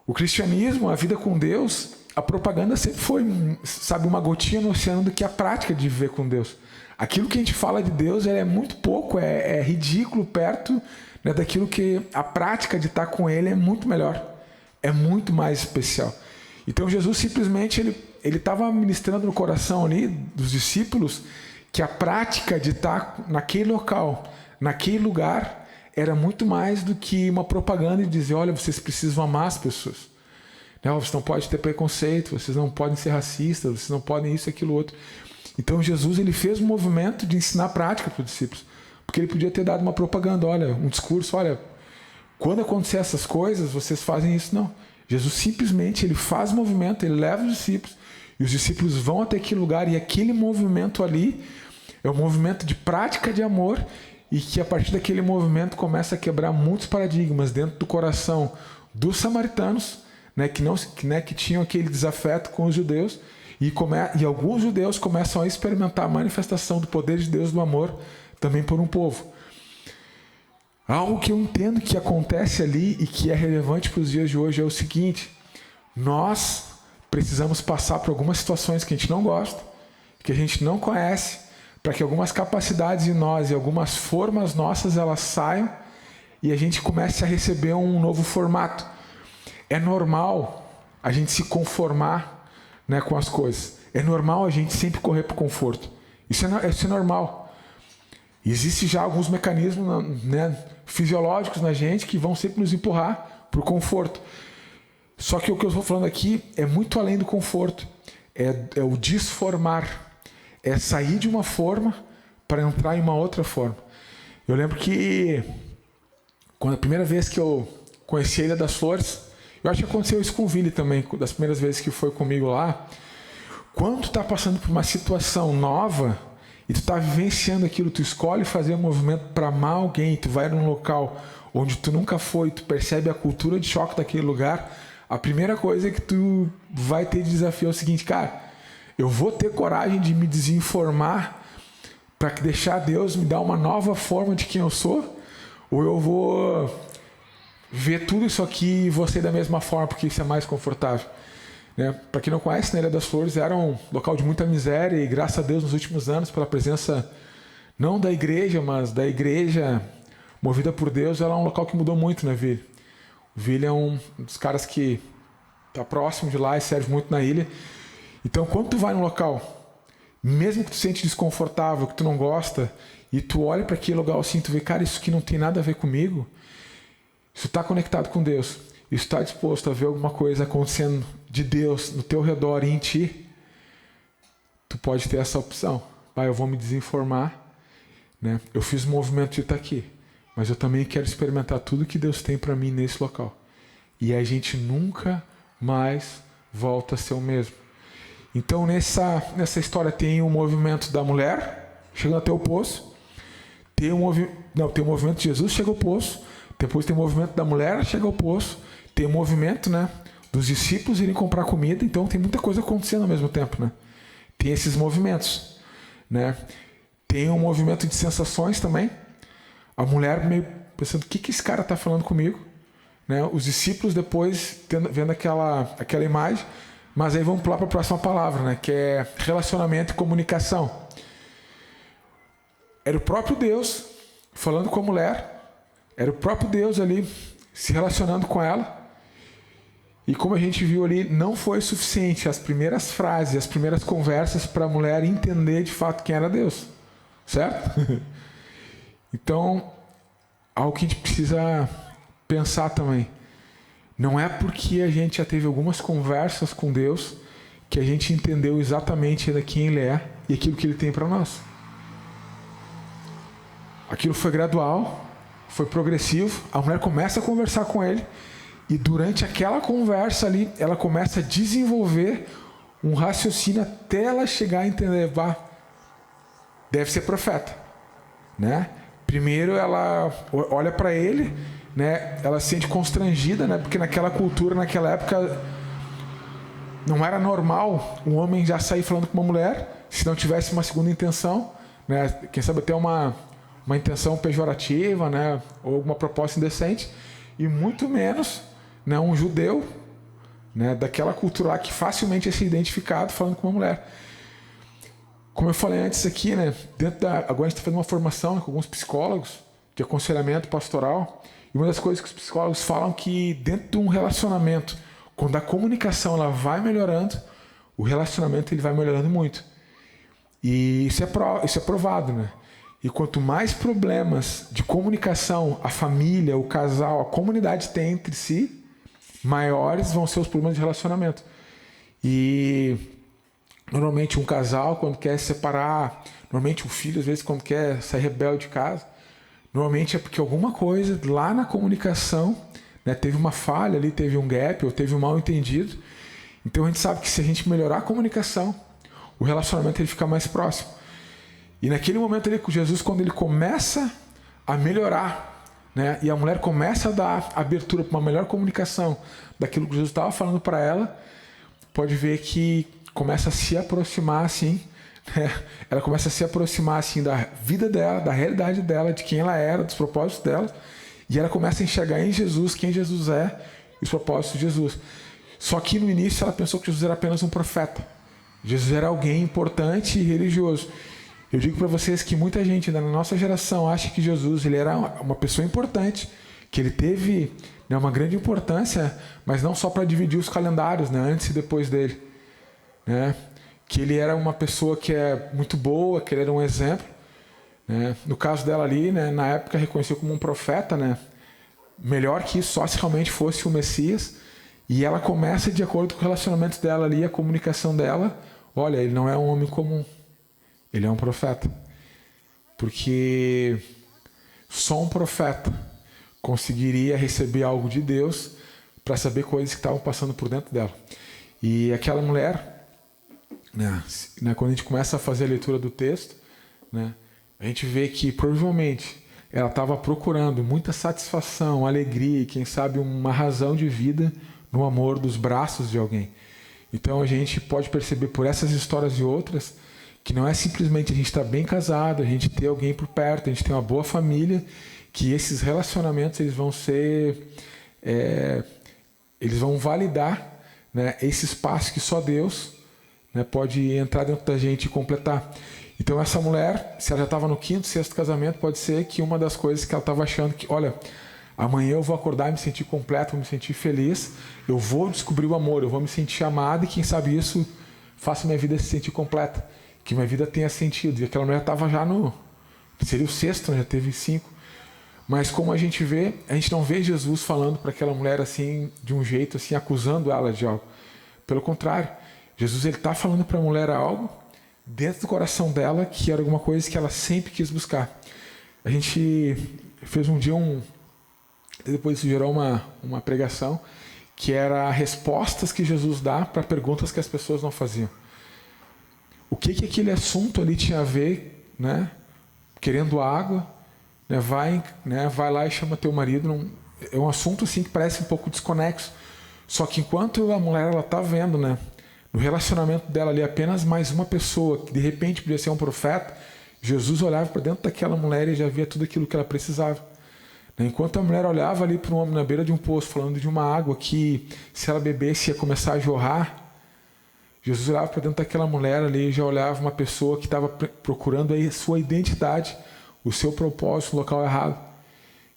O cristianismo, a vida com Deus, a propaganda sempre foi, sabe, uma gotinha no oceano do que a prática de viver com Deus. Aquilo que a gente fala de Deus é muito pouco, é ridículo perto, né, daquilo que a prática de estar com Ele é muito melhor, é muito mais especial. Então Jesus simplesmente ele estava ministrando no coração ali dos discípulos que a prática de estar naquele local, naquele lugar, era muito mais do que uma propaganda de dizer, olha, vocês precisam amar as pessoas. Não, vocês não podem ter preconceito, vocês não podem ser racistas, vocês não podem isso, aquilo, outro. Então Jesus ele fez um movimento de ensinar a prática para os discípulos, porque ele podia ter dado uma propaganda, olha, um discurso, olha, quando acontecer essas coisas, vocês fazem isso. Não. Jesus simplesmente ele faz movimento, ele leva os discípulos, e os discípulos vão até aquele lugar, e aquele movimento ali é um movimento de prática de amor, e que a partir daquele movimento começa a quebrar muitos paradigmas dentro do coração dos samaritanos, né, que tinham aquele desafeto com os judeus, e alguns judeus começam a experimentar a manifestação do poder de Deus, do amor, também por um povo. Algo que eu entendo que acontece ali e que é relevante para os dias de hoje é o seguinte: nós precisamos passar por algumas situações que a gente não gosta, que a gente não conhece, para que algumas capacidades em nós e algumas formas nossas elas saiam e a gente comece a receber um novo formato. É normal a gente se conformar, né, com as coisas. É normal a gente sempre correr para o conforto. Isso é normal. Existem já alguns mecanismos, né, fisiológicos na gente que vão sempre nos empurrar para o conforto. Só que o que eu estou falando aqui é muito além do conforto. É o desformar. É sair de uma forma para entrar em uma outra forma. Eu lembro que quando a primeira vez que eu conheci a Ilha das Flores, eu acho que aconteceu isso com o Vili também, das primeiras vezes que foi comigo lá. Quando tu está passando por uma situação nova e tu está vivenciando aquilo, tu escolhe fazer um movimento para amar alguém, tu vai num local onde tu nunca foi, tu percebe a cultura de choque daquele lugar, a primeira coisa que tu vai ter de desafio é o seguinte, cara, eu vou ter coragem de me desinformar para deixar Deus me dar uma nova forma de quem eu sou? Ou eu vou ver tudo isso aqui e vou ser da mesma forma porque isso é mais confortável? Né? Para quem não conhece, a Ilha das Flores era um local de muita miséria e graças a Deus nos últimos anos, pela presença não da igreja, mas da igreja movida por Deus, ela é um local que mudou muito, né, Vili? O Vili é um dos caras que está próximo de lá e serve muito na ilha. Então, quando tu vai num local, mesmo que tu sente desconfortável, que tu não gosta, e tu olha para aquele lugar assim, tu vê, cara, isso aqui não tem nada a ver comigo, isso está conectado com Deus, isso está disposto a ver alguma coisa acontecendo de Deus no teu redor e em ti, tu pode ter essa opção. Eu vou me desinformar, né? Eu fiz um movimento de estar aqui, mas eu também quero experimentar tudo que Deus tem para mim nesse local. E a gente nunca mais volta a ser o mesmo. Então nessa história tem o movimento da mulher chegando até o poço, tem o movimento de Jesus chega ao poço, depois tem o movimento da mulher chega ao poço, tem o movimento, né, dos discípulos irem comprar comida. Então tem muita coisa acontecendo ao mesmo tempo, né? Tem esses movimentos, né? Tem um movimento de sensações também. A mulher meio pensando, o que esse cara está falando comigo? Né? Os discípulos depois vendo aquela imagem. Mas aí vamos pular para a próxima palavra, né? Que é relacionamento e comunicação. Era o próprio Deus falando com a mulher. Era o próprio Deus ali se relacionando com ela. E como a gente viu ali, não foi suficiente as primeiras frases, as primeiras conversas para a mulher entender de fato quem era Deus. Certo? Então, algo que a gente precisa pensar também. Não é porque a gente já teve algumas conversas com Deus que a gente entendeu exatamente quem Ele é e aquilo que Ele tem para nós. Aquilo foi gradual, foi progressivo. A mulher começa a conversar com ele e durante aquela conversa ali, ela começa a desenvolver um raciocínio até ela chegar a entender, deve ser profeta, né? Primeiro ela olha para ele, né? Ela se sente constrangida, né? Porque naquela cultura, naquela época, não era normal um homem já sair falando com uma mulher se não tivesse uma segunda intenção, né? Quem sabe até uma intenção pejorativa, né? Ou alguma proposta indecente, e muito menos, né? Um judeu, né? Daquela cultura lá que facilmente é ser identificado falando com uma mulher. Como eu falei antes aqui, né? Agora a gente está fazendo uma formação, né, com alguns psicólogos de aconselhamento pastoral, e uma das coisas que os psicólogos falam que dentro de um relacionamento, quando a comunicação ela vai melhorando, o relacionamento ele vai melhorando muito. E isso é provado, né? E quanto mais problemas de comunicação a família, o casal, a comunidade tem entre si, maiores vão ser os problemas de relacionamento. E normalmente um casal, quando quer se separar, normalmente um filho, às vezes, quando quer sair rebelde de casa, normalmente é porque alguma coisa lá na comunicação, né, teve uma falha ali, teve um gap, ou teve um mal entendido. Então a gente sabe que se a gente melhorar a comunicação, o relacionamento ele fica mais próximo. E naquele momento ali com Jesus, quando ele começa a melhorar, né, e a mulher começa a dar abertura para uma melhor comunicação daquilo que Jesus estava falando para ela, pode ver que começa a se aproximar assim, né? Ela começa a se aproximar assim da vida dela, da realidade dela, de quem ela era, dos propósitos dela, e ela começa a enxergar em Jesus quem Jesus é e os propósitos de Jesus. Só que no início ela pensou que Jesus era apenas um profeta. Jesus era alguém importante e religioso. Eu digo para vocês que muita gente na nossa geração acha que Jesus ele era uma pessoa importante, que ele teve, né, uma grande importância, mas não só para dividir os calendários, né, antes e depois dele, né, que ele era uma pessoa que é muito boa, que ele era um exemplo, né. No caso dela ali, né, na época reconheceu como um profeta, né, melhor que isso só se realmente fosse o Messias. E ela começa, de acordo com o relacionamento dela ali, a comunicação dela, olha, ele não é um homem comum, ele é um profeta. Porque só um profeta conseguiria receber algo de Deus para saber coisas que estavam passando por dentro dela. E aquela mulher, né, quando a gente começa a fazer a leitura do texto, né, a gente vê que provavelmente ela estava procurando muita satisfação, alegria e quem sabe uma razão de vida no amor dos braços de alguém. Então a gente pode perceber por essas histórias e outras que não é simplesmente a gente estar bem casado, a gente ter alguém por perto, a gente ter uma boa família, que esses relacionamentos eles vão ser, eles vão validar, né, esse espaço que só Deus, né, pode entrar dentro da gente e completar. Então essa mulher, se ela já estava no 5º, 6º casamento, pode ser que uma das coisas que ela estava achando que, olha, amanhã eu vou acordar e me sentir completo, vou me sentir feliz, eu vou descobrir o amor, eu vou me sentir amado e quem sabe isso faça minha vida se sentir completa, que minha vida tenha sentido. E aquela mulher estava já seria o 6º, né? Já teve 5. Mas como a gente não vê Jesus falando para aquela mulher assim, de um jeito assim, acusando ela de algo. Pelo contrário, Jesus ele está falando para a mulher algo dentro do coração dela que era alguma coisa que ela sempre quis buscar. A gente fez um dia depois isso gerou uma pregação que era respostas que Jesus dá para perguntas que as pessoas não faziam. O que aquele assunto ali tinha a ver, né? Querendo água, né? Vai lá e chama teu marido. É um assunto assim que parece um pouco desconexo. Só que enquanto a mulher ela tá vendo, né, no relacionamento dela ali apenas mais uma pessoa que de repente podia ser um profeta, Jesus olhava para dentro daquela mulher e já via tudo aquilo que ela precisava. Enquanto a mulher olhava ali para um homem na beira de um poço, falando de uma água que, se ela bebesse, ia começar a jorrar, Jesus olhava para dentro daquela mulher ali e já olhava uma pessoa que estava procurando a sua identidade, o seu propósito no local errado,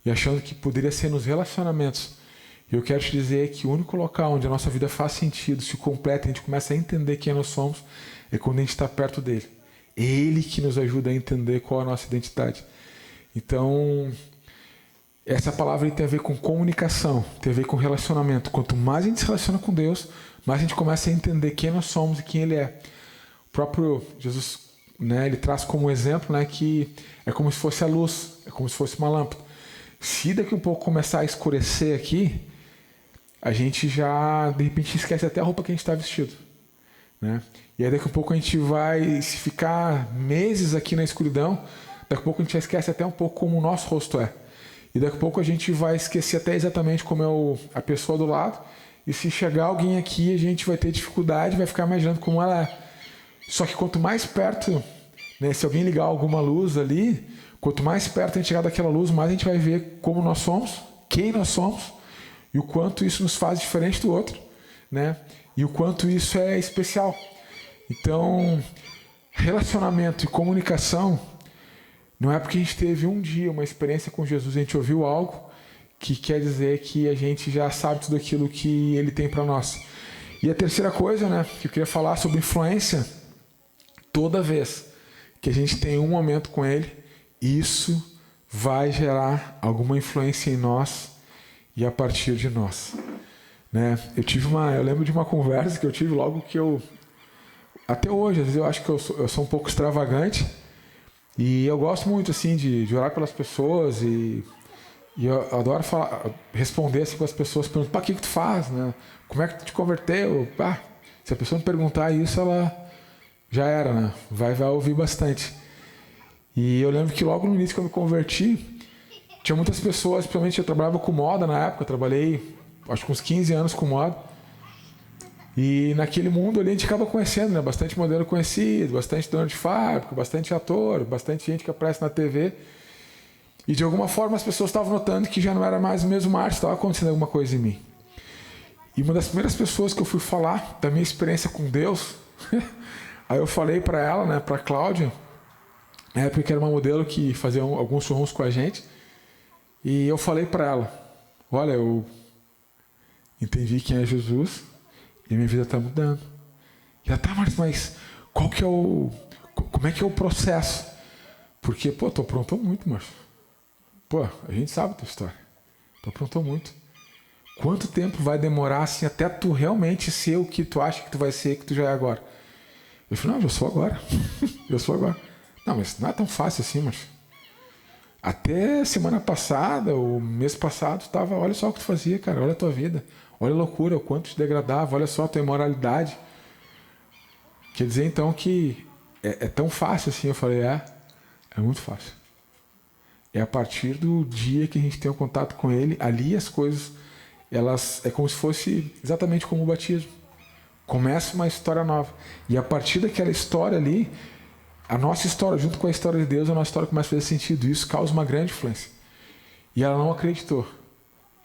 e achando que poderia ser nos relacionamentos. E eu quero te dizer que o único local onde a nossa vida faz sentido, se completa, a gente começa a entender quem nós somos, é quando a gente está perto dele. É ele que nos ajuda a entender qual é a nossa identidade. Então, essa palavra aí tem a ver com comunicação, tem a ver com relacionamento. Quanto mais a gente se relaciona com Deus, mais a gente começa a entender quem nós somos e quem Ele é. O próprio Jesus, né, ele traz como exemplo, né, que é como se fosse a luz, é como se fosse uma lâmpada. Se daqui um pouco começar a escurecer aqui, a gente já, de repente, esquece até a roupa que a gente está vestido, né? E aí daqui a pouco a gente vai, se ficar meses aqui na escuridão, daqui a pouco a gente já esquece até um pouco como o nosso rosto é. E daqui a pouco a gente vai esquecer até exatamente como é a pessoa do lado. E se chegar alguém aqui, a gente vai ter dificuldade, vai ficar imaginando como ela é. Só que quanto mais perto, né, se alguém ligar alguma luz ali, quanto mais perto a gente chegar daquela luz, mais a gente vai ver como nós somos, quem nós somos, e o quanto isso nos faz diferente do outro, né? E o quanto isso é especial. Então, relacionamento e comunicação não é porque a gente teve um dia uma experiência com Jesus, a gente ouviu algo que quer dizer que a gente já sabe tudo aquilo que ele tem para nós. E a terceira coisa, né, que eu queria falar sobre influência, toda vez que a gente tem um momento com ele, isso vai gerar alguma influência em nós e a partir de nós, né? Eu lembro de uma conversa que eu tive logo que até hoje, às vezes eu acho que eu sou um pouco extravagante e eu gosto muito assim de orar pelas pessoas e eu adoro responder assim com as pessoas, perguntando, o que tu faz, né? Como é que tu te converteu? Se a pessoa me perguntar isso, ela já era, né? Vai ouvir bastante. E eu lembro que logo no início que eu me converti, tinha muitas pessoas, principalmente eu trabalhava com moda na época, eu trabalhei acho que uns 15 anos com moda. E naquele mundo ali a gente acaba conhecendo, né? Bastante modelo conhecido, bastante dono de fábrica, bastante ator, bastante gente que aparece na TV. E de alguma forma as pessoas estavam notando que já não era mais o mesmo Márcio, estava acontecendo alguma coisa em mim. E uma das primeiras pessoas que eu fui falar da minha experiência com Deus, aí eu falei para ela, né, para Cláudia, na época que era uma modelo que fazia alguns showrooms com a gente, e eu falei para ela, olha, eu entendi quem é Jesus e minha vida está mudando. E ela, mas como é que é o processo? Porque, tu aprontou muito, Márcio. A gente sabe a tua história. Tu aprontou muito. Quanto tempo vai demorar assim até tu realmente ser o que tu acha que tu vai ser, que tu já é agora? Eu falei, não, eu sou agora. Eu sou agora. Não, mas não é tão fácil assim, Márcio. Até semana passada, ou mês passado, olha só o que tu fazia, cara. Olha a tua vida. Olha a loucura, o quanto te degradava. Olha só a tua imoralidade. Quer dizer, então, que é tão fácil assim? Eu falei, é muito fácil. É a partir do dia que a gente tem um contato com ele, ali as coisas, elas é como se fosse exatamente como o batismo. Começa uma história nova. E a partir daquela história ali, a nossa história, junto com a história de Deus, a nossa história começa a fazer sentido. Isso causa uma grande influência. E ela não acreditou.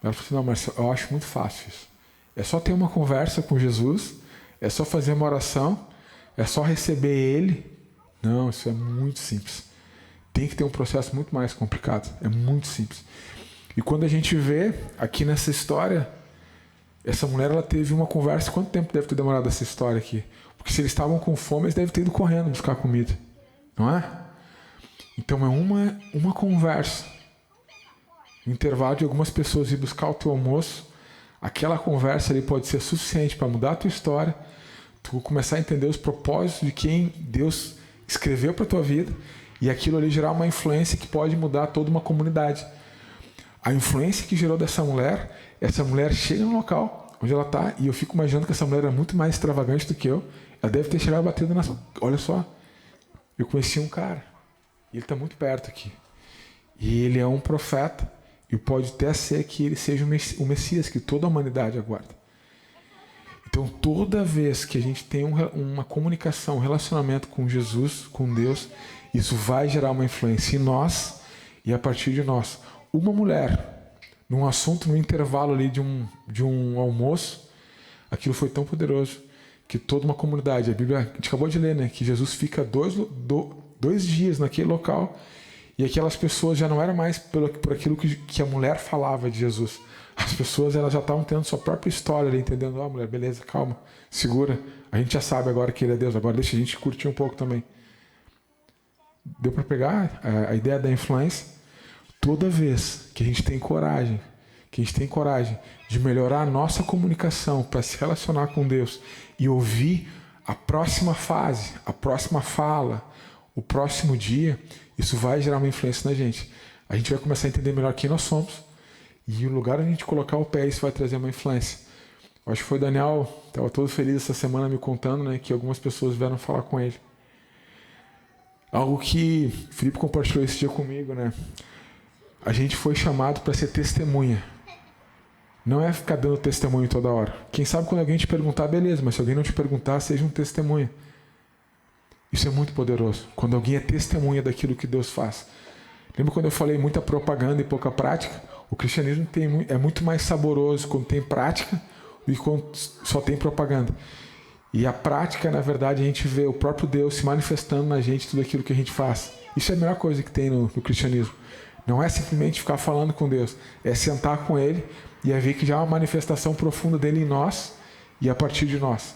Ela falou assim, não, Marcelo, eu acho muito fácil isso. É só ter uma conversa com Jesus, é só fazer uma oração, é só receber ele. Não, isso é muito simples. Tem que ter um processo muito mais complicado. É muito simples. E quando a gente vê aqui nessa história, essa mulher ela teve uma conversa. Quanto tempo deve ter demorado essa história aqui? Porque se eles estavam com fome, eles devem ter ido correndo buscar comida. Não é? Então é uma conversa. No intervalo de algumas pessoas ir buscar o teu almoço, aquela conversa ali pode ser suficiente para mudar a tua história, tu começar a entender os propósitos de quem Deus escreveu para a tua vida, e aquilo ali gerar uma influência que pode mudar toda uma comunidade. A influência que gerou dessa mulher, essa mulher chega no local onde ela está, e eu fico imaginando que essa mulher é muito mais extravagante do que eu. Ela deve ter chegado batendo na... Olha só, eu conheci um cara, e ele está muito perto aqui. E ele é um profeta, e pode até ser que ele seja o Messias que toda a humanidade aguarda. Então, toda vez que a gente tem uma comunicação, um relacionamento com Jesus, com Deus, isso vai gerar uma influência em nós e a partir de nós. Uma mulher, num assunto, no intervalo ali de um almoço, aquilo foi tão poderoso que toda uma comunidade, a Bíblia, a gente acabou de ler, né, que Jesus fica dois dias naquele local e aquelas pessoas já não eram mais por aquilo que a mulher falava de Jesus. As pessoas elas já estavam tendo sua própria história ali, entendendo, mulher, beleza, calma, segura, a gente já sabe agora que ele é Deus, agora deixa a gente curtir um pouco também. Deu para pegar a ideia da influência? Toda vez que a gente tem coragem, de melhorar a nossa comunicação para se relacionar com Deus e ouvir a próxima fase, a próxima fala, o próximo dia, isso vai gerar uma influência na gente. A gente vai começar a entender melhor quem nós somos e o lugar onde a gente colocar o pé, isso vai trazer uma influência. Eu acho que foi o Daniel, estava todo feliz essa semana me contando, né, que algumas pessoas vieram falar com ele. Algo que o Felipe compartilhou esse dia comigo, né? A gente foi chamado para ser testemunha. Não é ficar dando testemunho toda hora. Quem sabe quando alguém te perguntar, beleza, mas se alguém não te perguntar, seja um testemunha. Isso é muito poderoso. Quando alguém é testemunha daquilo que Deus faz. Lembra quando eu falei muita propaganda e pouca prática? O cristianismo é muito mais saboroso quando tem prática do que quando só tem propaganda. E a prática, na verdade, a gente vê o próprio Deus se manifestando na gente, tudo aquilo que a gente faz. Isso é a melhor coisa que tem no cristianismo. Não é simplesmente ficar falando com Deus, é sentar com Ele e é ver que já há uma manifestação profunda dele em nós e a partir de nós.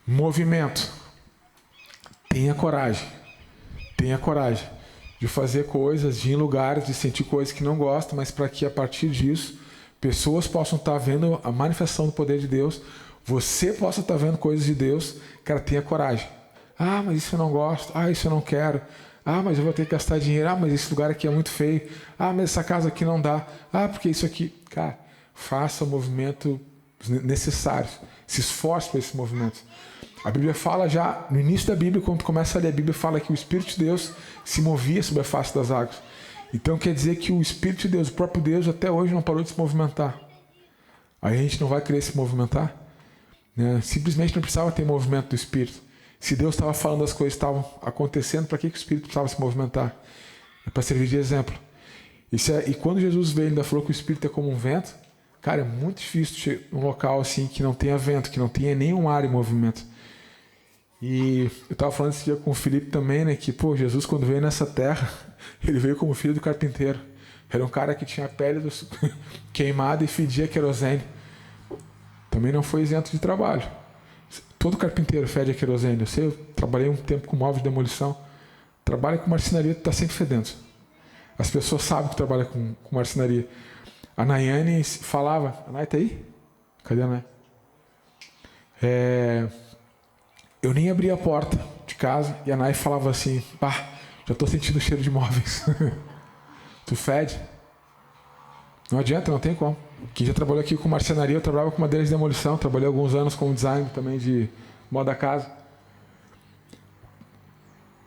Movimento. Tenha coragem. Tenha coragem de fazer coisas, de ir em lugares, de sentir coisas que não gosta, mas para que a partir disso pessoas possam estar vendo a manifestação do poder de Deus, você possa estar vendo coisas de Deus. Cara, tenha coragem. Ah, mas isso eu não gosto. Ah, isso eu não quero. Ah, mas eu vou ter que gastar dinheiro. Ah, mas esse lugar aqui é muito feio. Ah, mas essa casa aqui não dá. Ah, porque isso aqui... Cara, faça o movimento necessário. Se esforce para esse movimento. A Bíblia fala já, no início da Bíblia, quando tu começa a ler a Bíblia, fala que o Espírito de Deus se movia sobre a face das águas. Então quer dizer que o Espírito de Deus, o próprio Deus, até hoje não parou de se movimentar. Aí a gente não vai querer se movimentar? Né? Simplesmente não precisava ter movimento do Espírito. Se Deus estava falando as coisas estavam acontecendo, para que o Espírito precisava se movimentar? É para servir de exemplo. E quando Jesus veio, ele ainda falou que o Espírito é como um vento. Cara, é muito difícil chegar num local assim que não tenha vento, que não tenha nenhum ar em movimento. E eu estava falando esse dia com o Felipe também, né? Que, Jesus quando veio nessa terra, ele veio como filho do carpinteiro. Era um cara que tinha a pele queimada e fedia querosene. Também não foi isento de trabalho. Todo carpinteiro fede a querosene. Eu trabalhei um tempo com móveis de demolição. Trabalha com marcenaria, tu está sempre fedendo. As pessoas sabem que trabalha com marcenaria. A Nayane falava... A Nay tá aí? Cadê a Nay? Eu nem abria a porta de casa e a Nay falava assim... já estou sentindo o cheiro de móveis. Tu fede? Não adianta, não tem como. Quem já trabalhou aqui com marcenaria, eu trabalhava com madeira de demolição. Trabalhei alguns anos com design também de moda casa.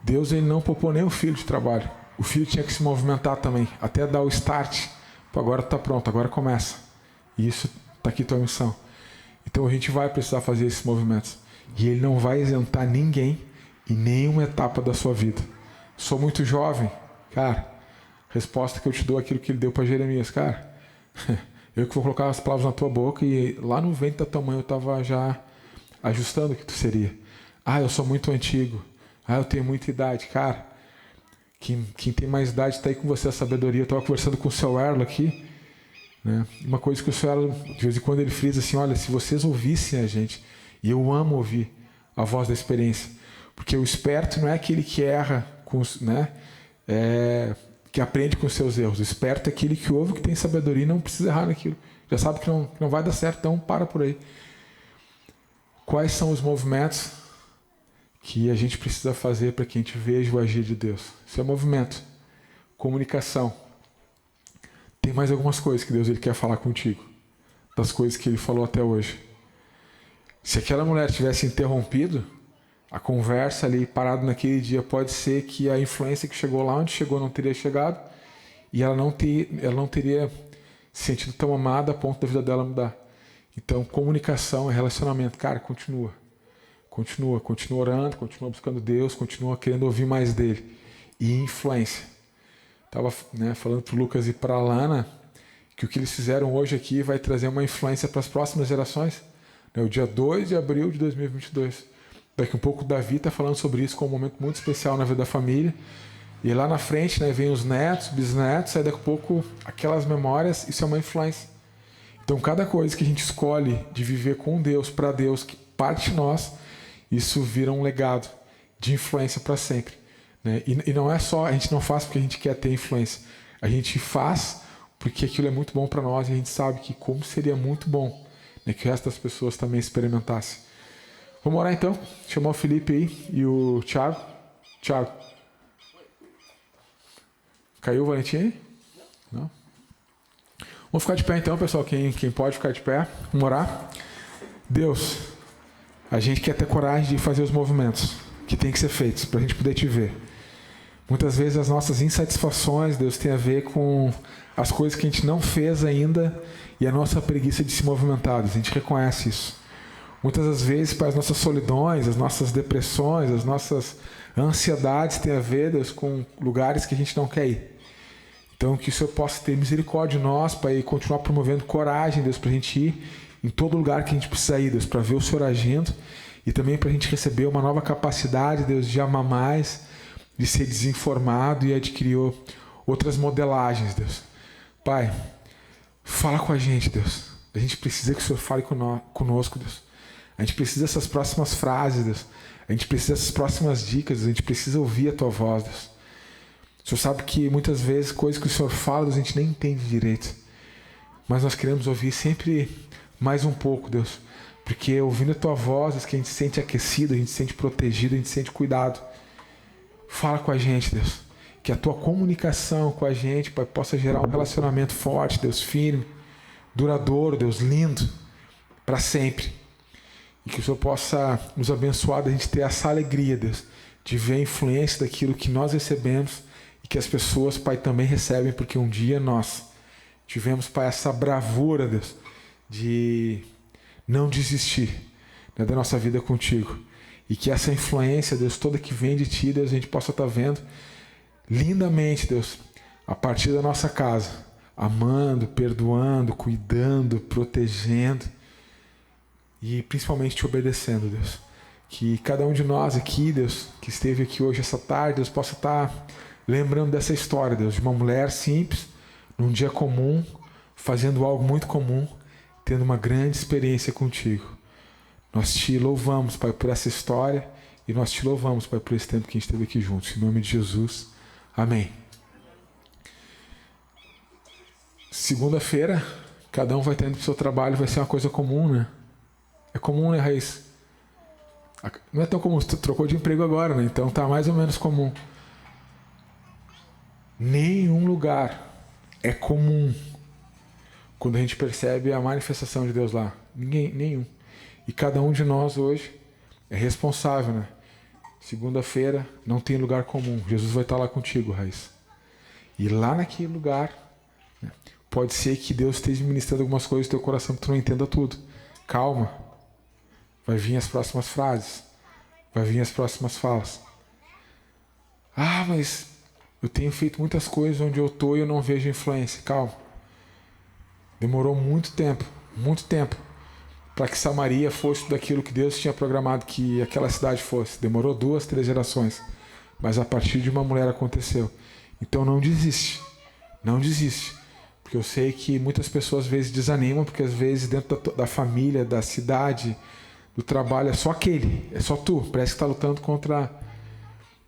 Deus, ele não poupou nem o filho de trabalho. O filho tinha que se movimentar também, até dar o start. Agora está pronto, agora começa. E isso está aqui tua missão. Então a gente vai precisar fazer esses movimentos. E ele não vai isentar ninguém em nenhuma etapa da sua vida. Sou muito jovem. Cara, resposta que eu te dou é aquilo que ele deu para Jeremias. Cara, eu que vou colocar as palavras na tua boca e lá no ventre da tua mãe eu estava já ajustando o que tu seria. Eu sou muito antigo. Eu tenho muita idade. Cara, quem tem mais idade está aí com você, a sabedoria. Eu estava conversando com o seu Erlo aqui, né? Uma coisa que o seu Erlo, de vez em quando ele frisa assim, olha, se vocês ouvissem a gente, e eu amo ouvir a voz da experiência, porque o esperto não é aquele que erra, que aprende com os seus erros. O esperto é aquele que ouve, que tem sabedoria e não precisa errar naquilo. Já sabe que não vai dar certo, então para por aí. Quais são os movimentos que a gente precisa fazer para que a gente veja o agir de Deus? Isso é movimento. Comunicação. Tem mais algumas coisas que Deus ele quer falar contigo. Das coisas que ele falou até hoje. Se aquela mulher tivesse interrompido a conversa ali, parado naquele dia, pode ser que a influência que chegou lá onde chegou não teria chegado e ela não teria se sentido tão amada a ponto da vida dela mudar. Então, comunicação é relacionamento. Cara, continua orando, continua buscando Deus, continua querendo ouvir mais dele. E influência. Estava falando para o Lucas e para a Lana que o que eles fizeram hoje aqui vai trazer uma influência para as próximas gerações. O dia 2 de abril de 2022. Daqui um pouco o Davi está falando sobre isso como um momento muito especial na vida da família. E lá na frente vem os netos, bisnetos, aí daqui a pouco aquelas memórias, isso é uma influência. Então cada coisa que a gente escolhe de viver com Deus, para Deus, que parte de nós, isso vira um legado de influência para sempre. Né? E não é só, a gente não faz porque a gente quer ter influência. A gente faz porque aquilo é muito bom para nós e a gente sabe que como seria muito bom, né, que o resto das pessoas também experimentassem. Vamos orar então? Chamar o Felipe aí e o Thiago. Tiago. Caiu o Valentim aí? Não? Vamos ficar de pé então, pessoal. Quem pode ficar de pé. Vamos orar. Deus, a gente quer ter coragem de fazer os movimentos que tem que ser feitos para a gente poder te ver. Muitas vezes as nossas insatisfações, Deus, tem a ver com as coisas que a gente não fez ainda e a nossa preguiça de se movimentar. Deus, a gente reconhece isso. Muitas das vezes, Pai, as nossas solidões, as nossas depressões, as nossas ansiedades têm a ver, Deus, com lugares que a gente não quer ir. Então, que o Senhor possa ter misericórdia de nós, Pai, e continuar promovendo coragem, Deus, para a gente ir em todo lugar que a gente precisa ir, Deus, para ver o Senhor agindo e também para a gente receber uma nova capacidade, Deus, de amar mais, de ser desinformado e adquirir outras modelagens, Deus. Pai, fala com a gente, Deus. A gente precisa que o Senhor fale conosco, Deus. A gente precisa dessas próximas frases, Deus. A gente precisa dessas próximas dicas, Deus. A gente precisa ouvir a Tua voz, Deus. O Senhor sabe que muitas vezes coisas que o Senhor fala, Deus, a gente nem entende direito. Mas nós queremos ouvir sempre mais um pouco, Deus. Porque ouvindo a Tua voz, Deus, que a gente se sente aquecido, a gente se sente protegido, a gente se sente cuidado. Fala com a gente, Deus. Que a Tua comunicação com a gente, Pai, possa gerar um relacionamento forte, Deus, firme, duradouro, Deus, lindo, para sempre. E que o Senhor possa nos abençoar da gente ter essa alegria, Deus, de ver a influência daquilo que nós recebemos e que as pessoas, Pai, também recebem, porque um dia nós tivemos, Pai, essa bravura, Deus, de não desistir, né, da nossa vida contigo. E que essa influência, Deus, toda que vem de Ti, Deus, a gente possa estar vendo lindamente, Deus, a partir da nossa casa, amando, perdoando, cuidando, protegendo e principalmente Te obedecendo, Deus. Que cada um de nós aqui, Deus, que esteve aqui hoje, essa tarde, Deus, possa estar lembrando dessa história, Deus, de uma mulher simples, num dia comum, fazendo algo muito comum, tendo uma grande experiência contigo. Nós Te louvamos, Pai, por essa história e nós Te louvamos, Pai, por esse tempo que a gente esteve aqui juntos. Em nome de Jesus. Amém. Segunda-feira, cada um vai tendo para o seu trabalho, vai ser uma coisa comum, né? É comum, né, Raiz? Não é tão comum, você trocou de emprego agora, né? Então tá mais ou menos comum. Nenhum lugar é comum quando a gente percebe a manifestação de Deus lá. Nenhum. E cada um de nós hoje é responsável, né? Segunda-feira não tem lugar comum. Jesus vai estar lá contigo, Raiz. E lá naquele lugar, né, pode ser que Deus esteja ministrando algumas coisas no teu coração que tu não entenda tudo. Calma. Vai vir as próximas frases. Vai vir as próximas falas. Ah, mas eu tenho feito muitas coisas onde eu estou e eu não vejo influência. Calma. Demorou muito tempo, para que Samaria fosse tudo aquilo que Deus tinha programado que aquela cidade fosse. Demorou 2, 3 gerações. Mas a partir de uma mulher aconteceu. Então não desiste. Não desiste. Porque eu sei que muitas pessoas às vezes desanimam, porque às vezes dentro da família, da cidade, do trabalho, é só aquele. É só tu. Parece que está lutando contra,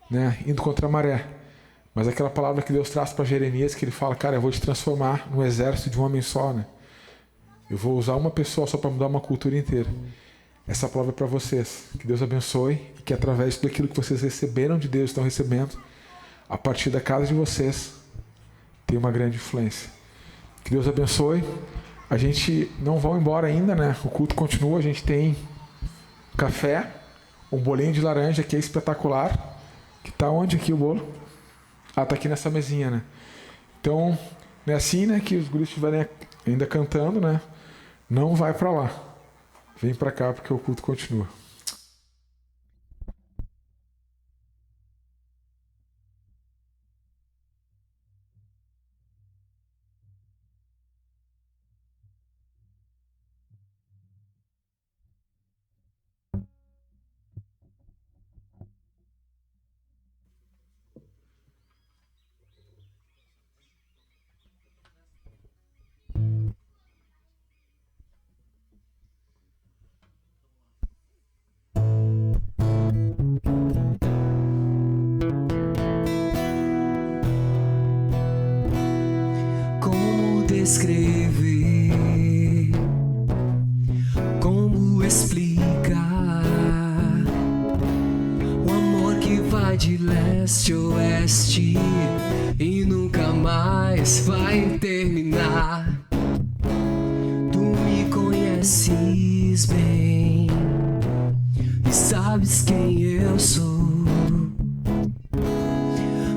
né, indo contra a maré. Mas aquela palavra que Deus traz para Jeremias, que ele fala, cara, eu vou te transformar num exército de um homem só, né? Eu vou usar uma pessoa só para mudar uma cultura inteira. Essa palavra é para vocês. Que Deus abençoe e que através de tudo aquilo que vocês receberam de Deus, estão recebendo, a partir da casa de vocês, tenha uma grande influência. Que Deus abençoe. A gente não vai embora ainda, né? O culto continua. A gente tem café, um bolinho de laranja que é espetacular. Que tá onde aqui o bolo? Ah, tá aqui nessa mesinha, né? Então, não é assim, né? Que os guris estiverem ainda cantando, né? Não vai para lá. Vem para cá porque o culto continua. de leste a oeste e nunca mais vai terminar. Tu me conheces bem e sabes quem eu sou.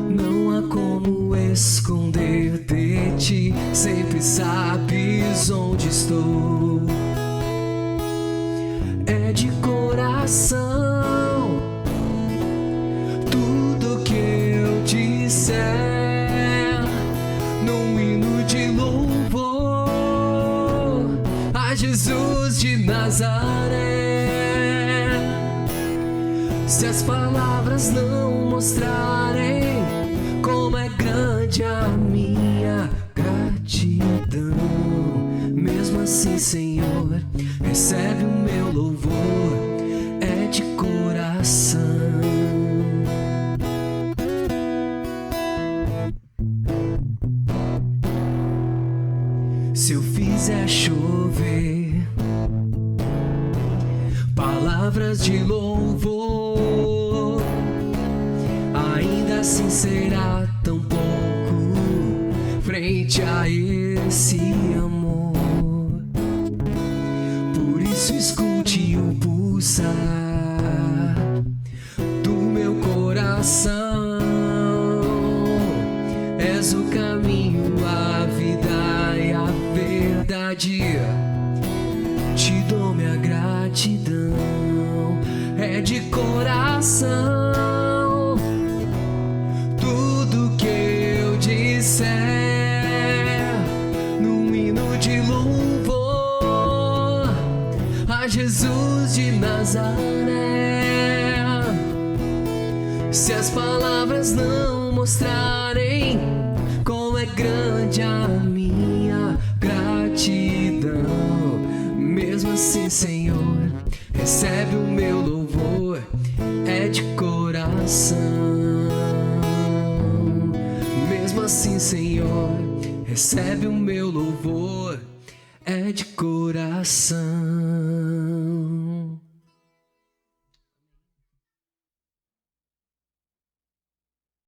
Não há como esconder de ti, sempre sabes onde estou. É de coração tudo que eu disser, num hino de louvor a Jesus de Nazaré. Se as palavras não mostrarem como é grande a minha gratidão, mesmo assim, Senhor, recebe o meu louvor, é de coração. Se eu fizer chover palavras de louvor, ainda assim será tão pouco frente a esse amor. Por isso escute o pulsar do meu coração. És o caminho, a vida e a verdade. Te dou minha gratidão, é de coração. Tudo que eu disser, num hino de louvor a Jesus de Nazaré. Se as palavras não mostrarem como é grande a minha gratidão, mesmo assim, Senhor, recebe o meu louvor, é de coração. Mesmo assim, Senhor, recebe o meu louvor, é de coração.